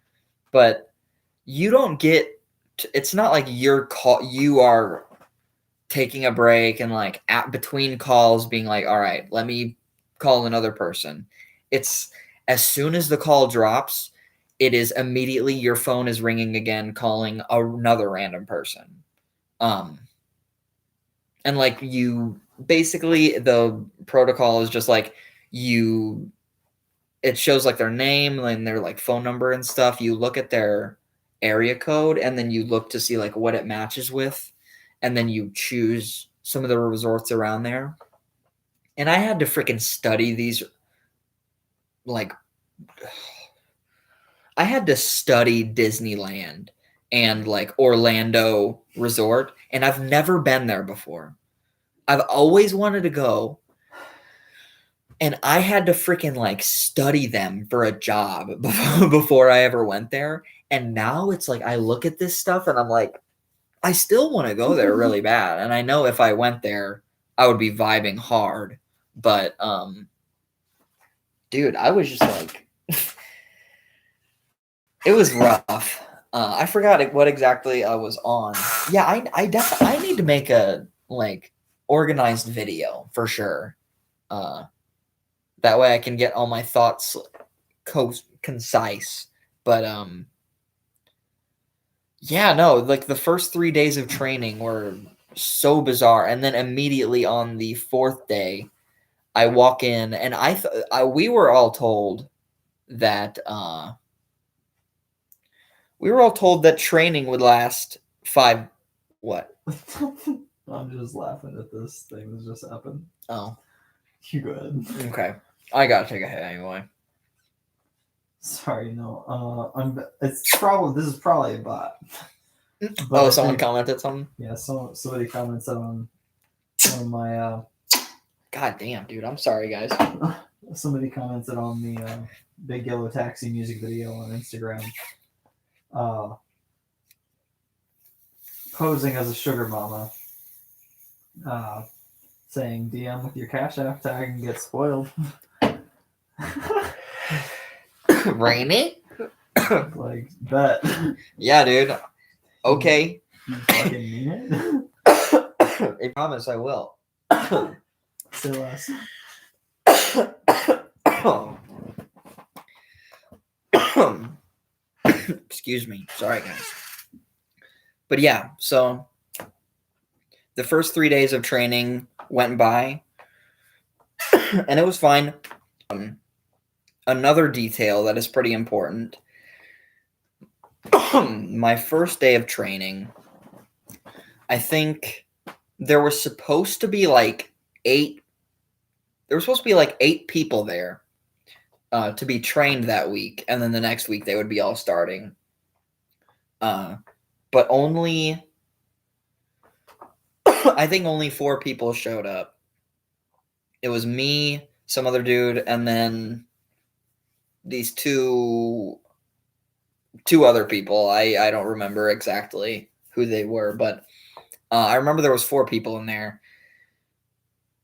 Speaker 1: But you don't get, it's not like you are taking a break and like between calls being like, all right, let me call another person. It's as soon as the call drops, it is immediately your phone is ringing again, calling another random person. And like you basically, the protocol is just like it shows like their name and their like phone number and stuff. You look at their area code and then you look to see like what it matches with, and then you choose some of the resorts around there. And I had to freaking study these, like I had to study Disneyland and like Orlando Resort, and I've never been there before. I've always wanted to go, and I had to freaking like study them for a job before I ever went there. And now it's like I look at this stuff and I'm like, I still want to go there really bad. And I know if I went there, I would be vibing hard. But dude, I was just like it was rough. I forgot what exactly I was on. Yeah, I need to make a like organized video for sure. That way I can get all my thoughts concise. But yeah, no, like the first 3 days of training were so bizarre, and then immediately on the 4th day, I walk in, and we were all told that training would last 5 what?
Speaker 2: I'm just laughing at this thing that just happened.
Speaker 1: Oh.
Speaker 2: You go ahead.
Speaker 1: Okay. I gotta take a hit anyway.
Speaker 2: Sorry, no. This is probably a bot.
Speaker 1: But someone commented something?
Speaker 2: Yeah, somebody commented on one of my
Speaker 1: God damn, dude. I'm sorry, guys.
Speaker 2: Somebody commented on the Big Yellow Taxi music video on Instagram. Posing as a sugar mama. Saying DM with your Cash App tag and get spoiled.
Speaker 1: Rainy?
Speaker 2: Like, bet.
Speaker 1: Yeah, dude. Okay.
Speaker 2: You fucking mean it?
Speaker 1: I promise I will.
Speaker 2: Say less.
Speaker 1: Excuse me. Sorry, guys. But yeah, so the first 3 days of training went by, and it was fine. Another detail that is pretty important. My first day of training, I think there was supposed to be like 8 people there to be trained that week, and then the next week they would be all starting. But only I think only 4 people showed up. It was me, some other dude, and then these two other people. I don't remember exactly who they were, but I remember there was 4 people in there.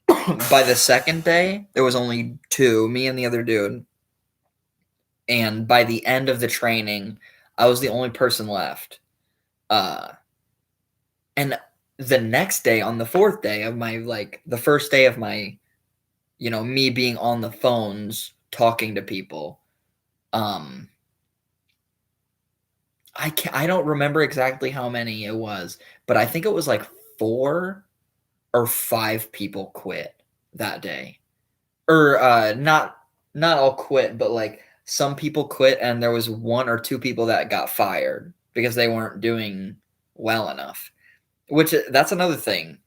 Speaker 1: By the second day, there was only 2, me and the other dude. And by the end of the training, I was the only person left. And the next day, on the 4th day of my, the first day of my, me being on the phones talking to people, I don't remember exactly how many it was, but I think it was like 4 or 5 people quit that day. Or not all quit, but like some people quit, and there was 1 or 2 people that got fired because they weren't doing well enough. Which, that's another thing.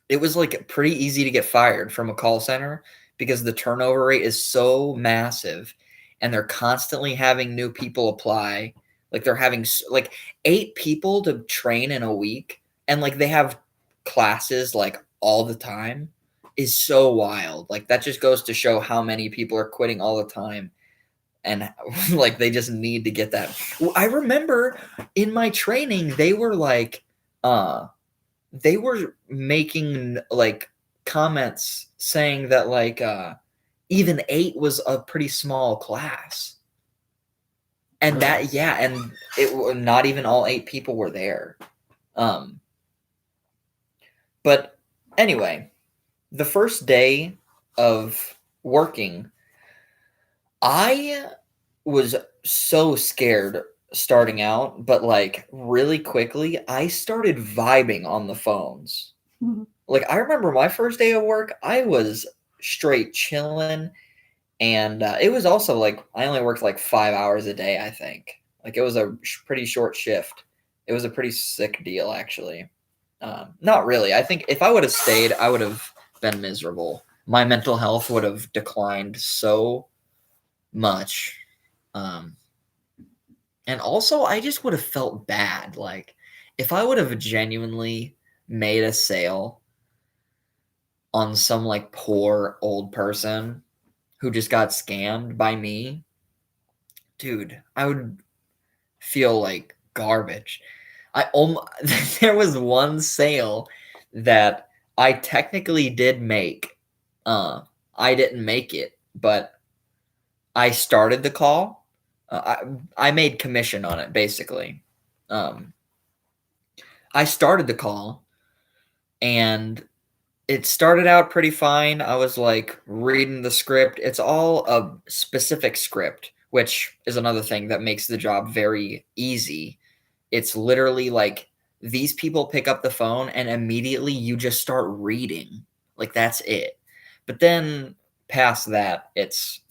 Speaker 1: It was like pretty easy to get fired from a call center because the turnover rate is so massive, and they're constantly having new people apply. Like, they're having like 8 people to train in a week, and like they have classes like all the time, is so wild. Like, that just goes to show how many people are quitting all the time, and like they just need to get that. I remember in my training they were like they were making like comments saying that like even 8 was a pretty small class. And that, yeah, and it not even all 8 people were there. But anyway, the first day of working, I was so scared starting out, but like really quickly, I started vibing on the phones.
Speaker 2: Mhm.
Speaker 1: Like, I remember my first day of work, I was straight chilling. And it was also like I only worked like 5 hours a day, I think. Like, it was a pretty short shift. It was a pretty sick deal, actually. Not really. I think if I would have stayed, I would have been miserable. My mental health would have declined so much. And also, I just would have felt bad. Like, if I would have genuinely made a sale on some like poor old person who just got scammed by me, dude, I would feel like garbage. There was one sale that I technically did make. I didn't make it, but I started the call. I made commission on it, basically. I started the call, and it started out pretty fine. I was like reading the script. It's all a specific script, which is another thing that makes the job very easy. It's literally like these people pick up the phone and immediately you just start reading. Like, that's it. But then past that, it's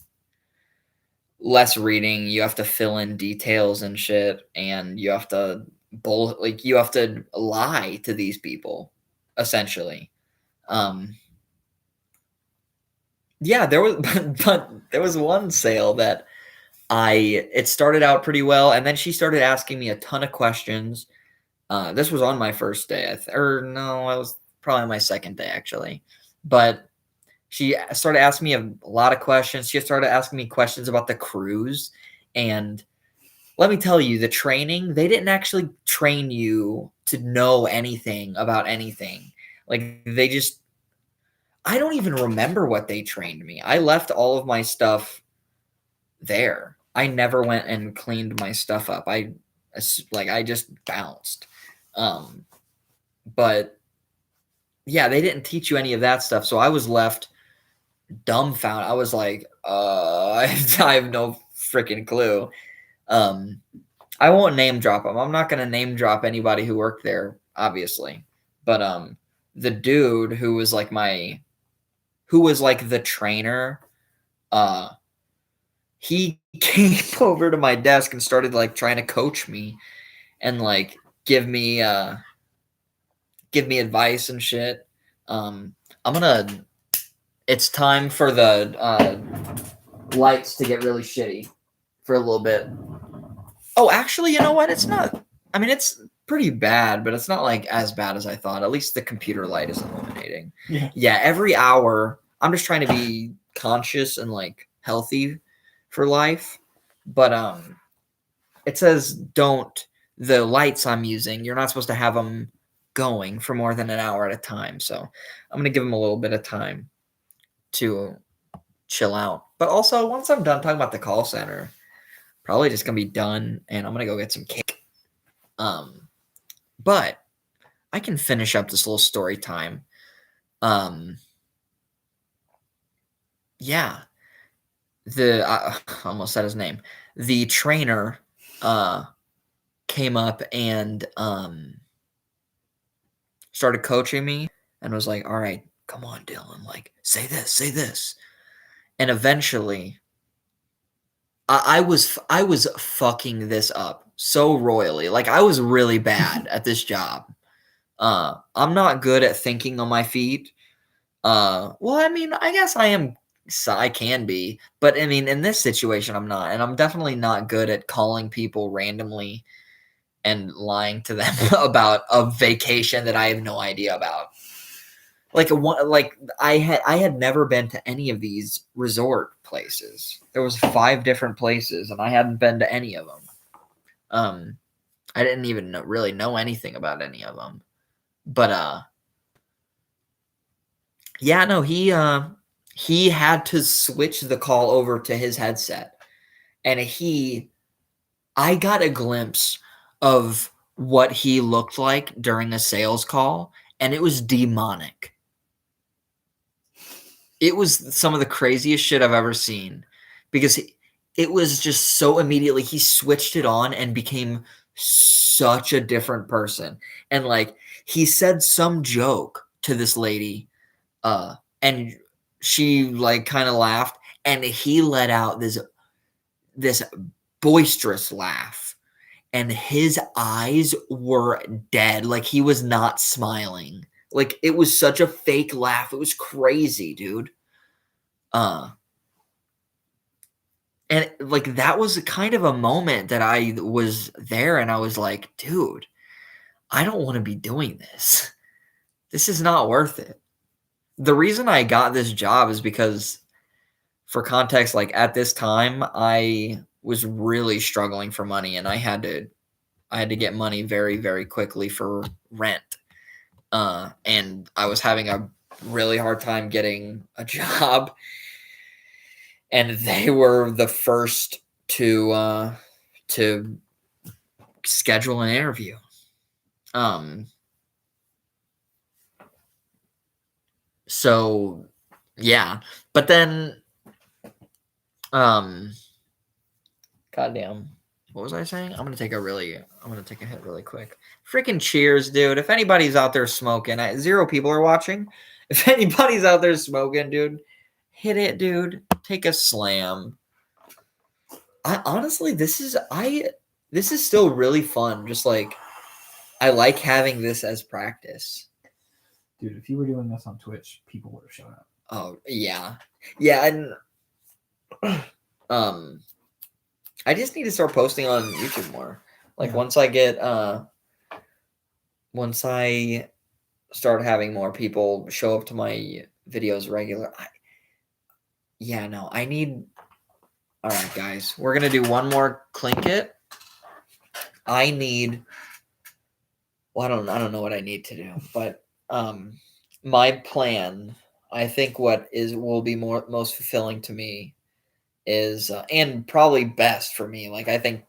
Speaker 1: less reading. You have to fill in details and shit, and you have to like you have to lie to these people, essentially. Yeah, there was but there was one sale that it started out pretty well, and then she started asking me a ton of questions. This was on my first day, or no, it was probably my second day actually. But she started asking me a lot of questions. She started asking me questions about the cruise, and let me tell you, the training, they didn't actually train you to know anything about anything. Like they just I don't even remember what they trained me. I left all of my stuff there. I never went and cleaned my stuff up. I just bounced. But yeah, they didn't teach you any of that stuff. So I was left dumbfounded. I was like, I have no freaking clue. I won't name drop them. I'm not going to name drop anybody who worked there, obviously. But the dude who was like the trainer, he came over to my desk and started like trying to coach me and like give me advice and shit. It's time for the lights to get really shitty for a little bit. Oh, actually, you know what? It's not. I mean, it's pretty bad, but it's not like as bad as I thought. At least the computer light is illuminating. Yeah, every hour, I'm just trying to be conscious and like healthy for life. But it says the lights I'm using, you're not supposed to have them going for more than an hour at a time. So I'm going to give them a little bit of time to chill out. But also, once I'm done talking about the call center, probably just going to be done, and I'm going to go get some cake. But I can finish up this little story time. Yeah. I almost said his name. The trainer came up and started coaching me and was like, all right, come on, Dylan, like say this. And eventually I was fucking this up so royally. Like I was really bad at this job. I'm not good at thinking on my feet. Well, I mean, I guess I can be, but I mean, in this situation, I'm not, and I'm definitely not good at calling people randomly and lying to them about a vacation that I have no idea about. I had never been to any of these resort places. There was 5 different places, and I hadn't been to any of them. I didn't even really know anything about any of them. But yeah, no, he had to switch the call over to his headset, and I got a glimpse of what he looked like during a sales call, and it was demonic. It was some of the craziest shit I've ever seen because it was just so immediately he switched it on and became such a different person. And like he said some joke to this lady, and she like kind of laughed, and he let out this boisterous laugh, and his eyes were dead. Like he was not smiling. Like it was such a fake laugh. It was crazy, dude. And like that was kind of a moment that I was there and I was like, dude, I don't want to be doing this. This is not worth it. The reason I got this job is because, for context, like at this time, I was really struggling for money and I had to get money very, very quickly for rent. And I was having a really hard time getting a job, and they were the first to schedule an interview. So yeah, but then goddamn, what was I saying? I'm gonna take a hit really quick. Freaking cheers, dude. If anybody's out there smoking, 0 people are watching. If anybody's out there smoking, dude, hit it, dude. Take a slam. I honestly, this is still really fun. Just like I like having this as practice.
Speaker 2: Dude, if you were doing this on Twitch, people would have shown up.
Speaker 1: Oh yeah, yeah, and I just need to start posting on YouTube more. Like once I start having more people show up to my videos regular. I need. All right, guys, we're gonna do one more clink it. I need. Well, I don't know what I need to do, but my plan. I think will be most fulfilling to me is and probably best for me. Like I think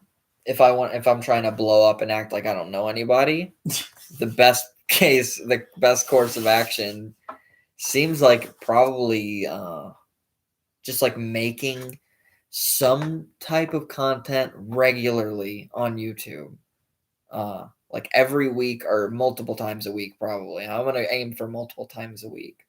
Speaker 1: if I'm trying to blow up and act like I don't know anybody, the best course of action seems like probably just like making some type of content regularly on YouTube. Like every week or multiple times a week, probably. I'm gonna aim for multiple times a week.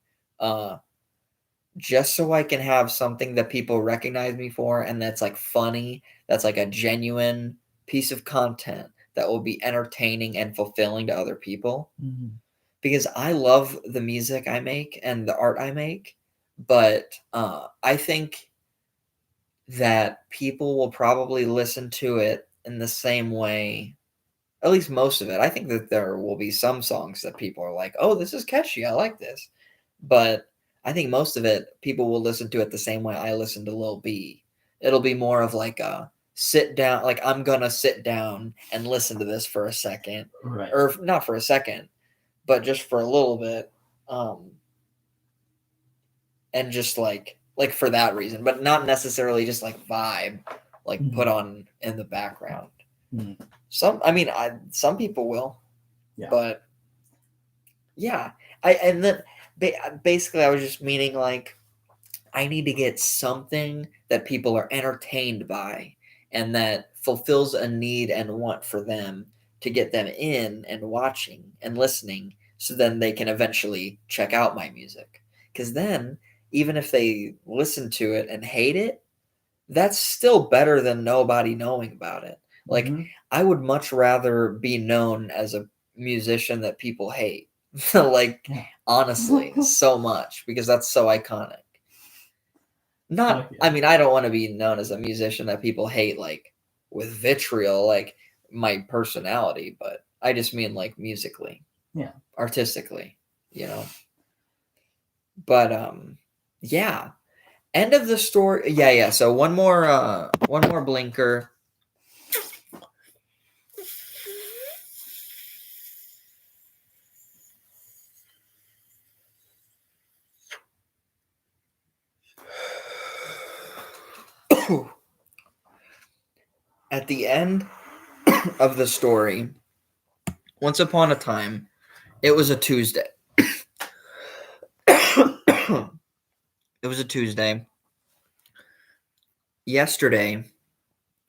Speaker 1: Just so I can have something that people recognize me for and that's like funny, that's like a genuine piece of content that will be entertaining and fulfilling to other people.
Speaker 2: Mm-hmm.
Speaker 1: Because I love the music I make and the art I make, but I think that people will probably listen to it in the same way, at least most of it. I think that there will be some songs that people are like, oh, this is catchy, I like this. But I think most of it, people will listen to it the same way I listen to Lil B. It'll be more of like a sit down, like I'm gonna sit down and listen to this for a second.
Speaker 2: Right.
Speaker 1: Or not for a second, but just for a little bit. And just like for that reason, but not necessarily just like vibe, like put on in the background.
Speaker 2: Mm-hmm.
Speaker 1: Some people will,
Speaker 2: yeah.
Speaker 1: But yeah, basically I was just meaning like I need to get something that people are entertained by and that fulfills a need and want for them to get them in and watching and listening, so then they can eventually check out my music. Because then, even if they listen to it and hate it, that's still better than nobody knowing about it. Like, I would much rather be known as a musician that people hate. Like, honestly, so much, because that's so iconic. I don't want to be known as a musician that people hate, like, with vitriol, like my personality, but I just mean, like, musically.
Speaker 2: Yeah.
Speaker 1: Artistically, But, yeah. End of the story. Yeah. So one more blinker. At the end of the story, once upon a time, it was a Tuesday. It was a Tuesday. Yesterday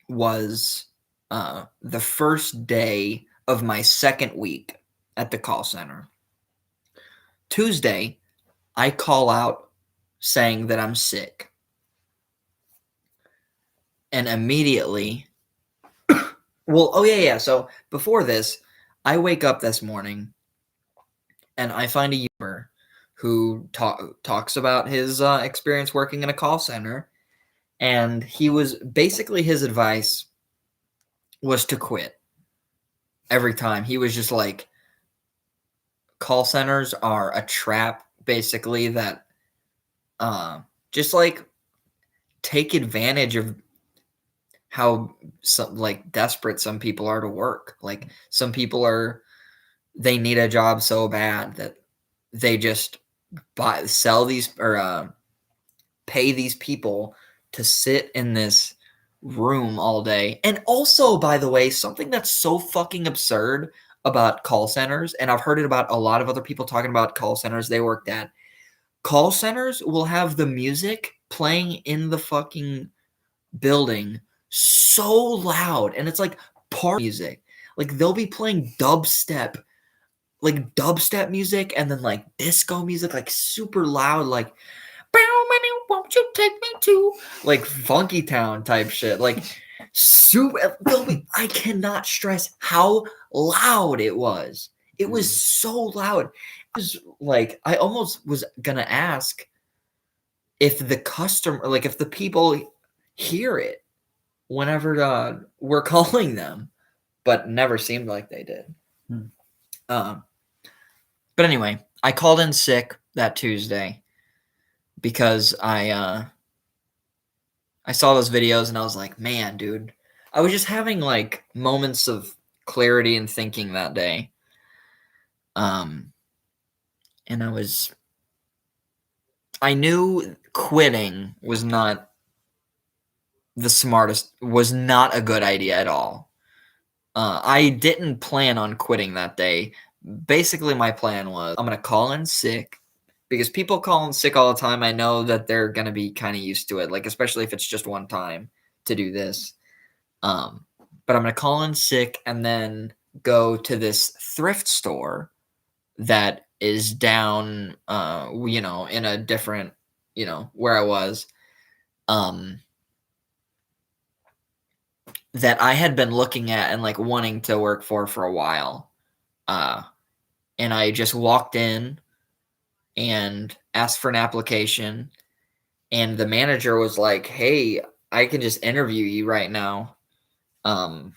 Speaker 1: was the first day of my second week at the call center. Tuesday, I call out saying that I'm sick. And immediately, so before this, I wake up this morning and I find a YouTuber who talks about his experience working in a call center. And his advice was to quit every time. He was just like, call centers are a trap, basically, that just like take advantage of how desperate some people are to work. Like some people they need a job so bad that they just sell these or pay these people to sit in this room all day. And also, by the way, something that's so fucking absurd about call centers, and I've heard it about a lot of other people talking about call centers they worked at. Call centers will have the music playing in the fucking building so loud, and it's like party music. Like they'll be playing dubstep music, and then like disco music, like super loud, like won't you take me to like Funky Town type shit. Like Super. I cannot stress how loud it was. It was so loud. It was like I almost was gonna ask if the customer, like if the people hear it whenever we're calling them, but never seemed like they did. But anyway, I called in sick that Tuesday because I saw those videos and I was like, man, dude, I was just having like moments of clarity and thinking that day. And I knew quitting was not a good idea at all. I didn't plan on quitting that day. Basically, my plan was I'm going to call in sick because people call in sick all the time. I know that they're going to be kind of used to it, like especially if it's just one time to do this. But I'm going to call in sick and then go to this thrift store that is down, in a different, where I was, that I had been looking at and like wanting to work for a while. And I just walked in and asked for an application, and the manager was like, "Hey, I can just interview you right now." And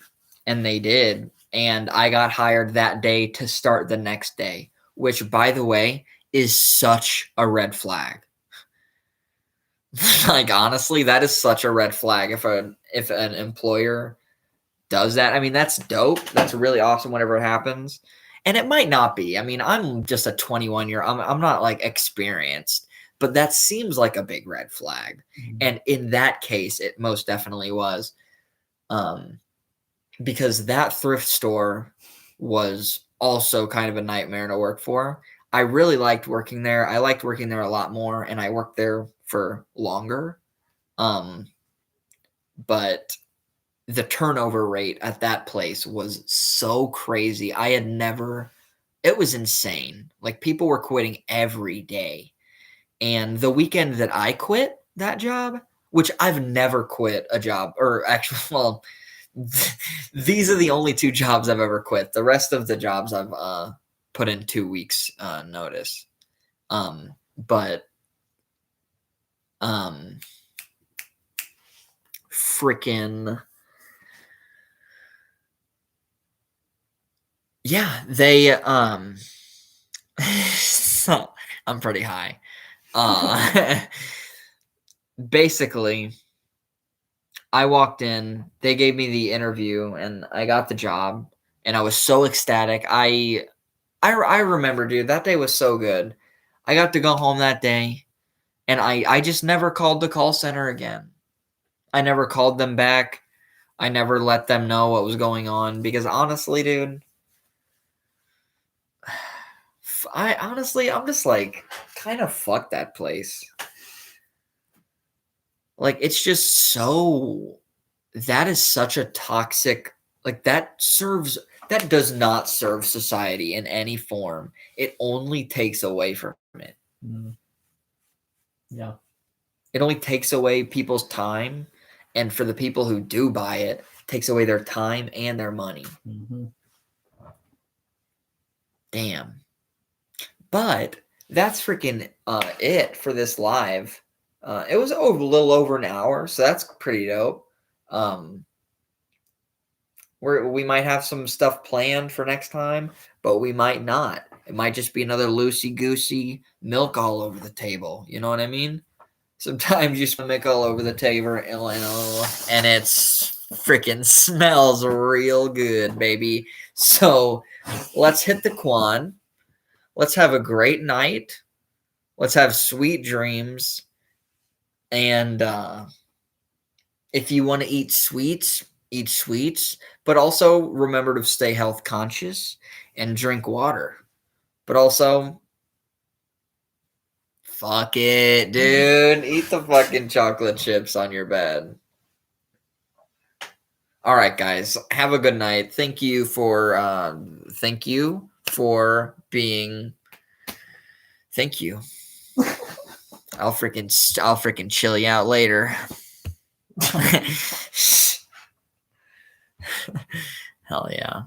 Speaker 1: they did. And I got hired that day to start the next day, which, by the way, is such a red flag. Like, honestly, that is such a red flag if an employer does that. I mean, that's dope. That's really awesome whenever it happens. And it might not be. I mean, I'm just a 21-year. I'm not like experienced, but that seems like a big red flag. And in that case, it most definitely was. Because that thrift store was also kind of a nightmare to work for. I really liked working there. I liked working there a lot more, and I worked there for longer. But the turnover rate at that place was so crazy. It was insane. Like, people were quitting every day. And the weekend that I quit that job, which I've never quit a job, or actually, well, these are the only 2 jobs I've ever quit. The rest of the jobs I've put in 2 weeks notice. Freaking yeah, they so I'm pretty high. Basically, I walked in, they gave me the interview, and I got the job, and I was so ecstatic. I remember, dude, that day was so good. I got to go home that day, and I just never called the call center again. I never called them back. I never let them know what was going on because honestly, dude, I'm just like, kind of fuck that place. Like, it's just that is such a toxic, like that does not serve society in any form. It only takes away from it.
Speaker 2: Yeah.
Speaker 1: It only takes away people's time. And for the people who do buy it, takes away their time and their money. Damn. But that's freaking it for this live. It was a little over an hour, so that's pretty dope. We might have some stuff planned for next time, but we might not. It might just be another loosey-goosey milk all over the table. You know what I mean? Sometimes you smell milk all over the table, and it's freaking smells real good, baby. So let's hit the Quan. Let's have a great night. Let's have sweet dreams. And if you want to eat sweets, but also remember to stay health conscious and drink water. But also, fuck it, dude. Eat the fucking chocolate chips on your bed. All right, guys. Have a good night. Thank you for being. Thank you. I'll freaking chill you out later. Hell yeah.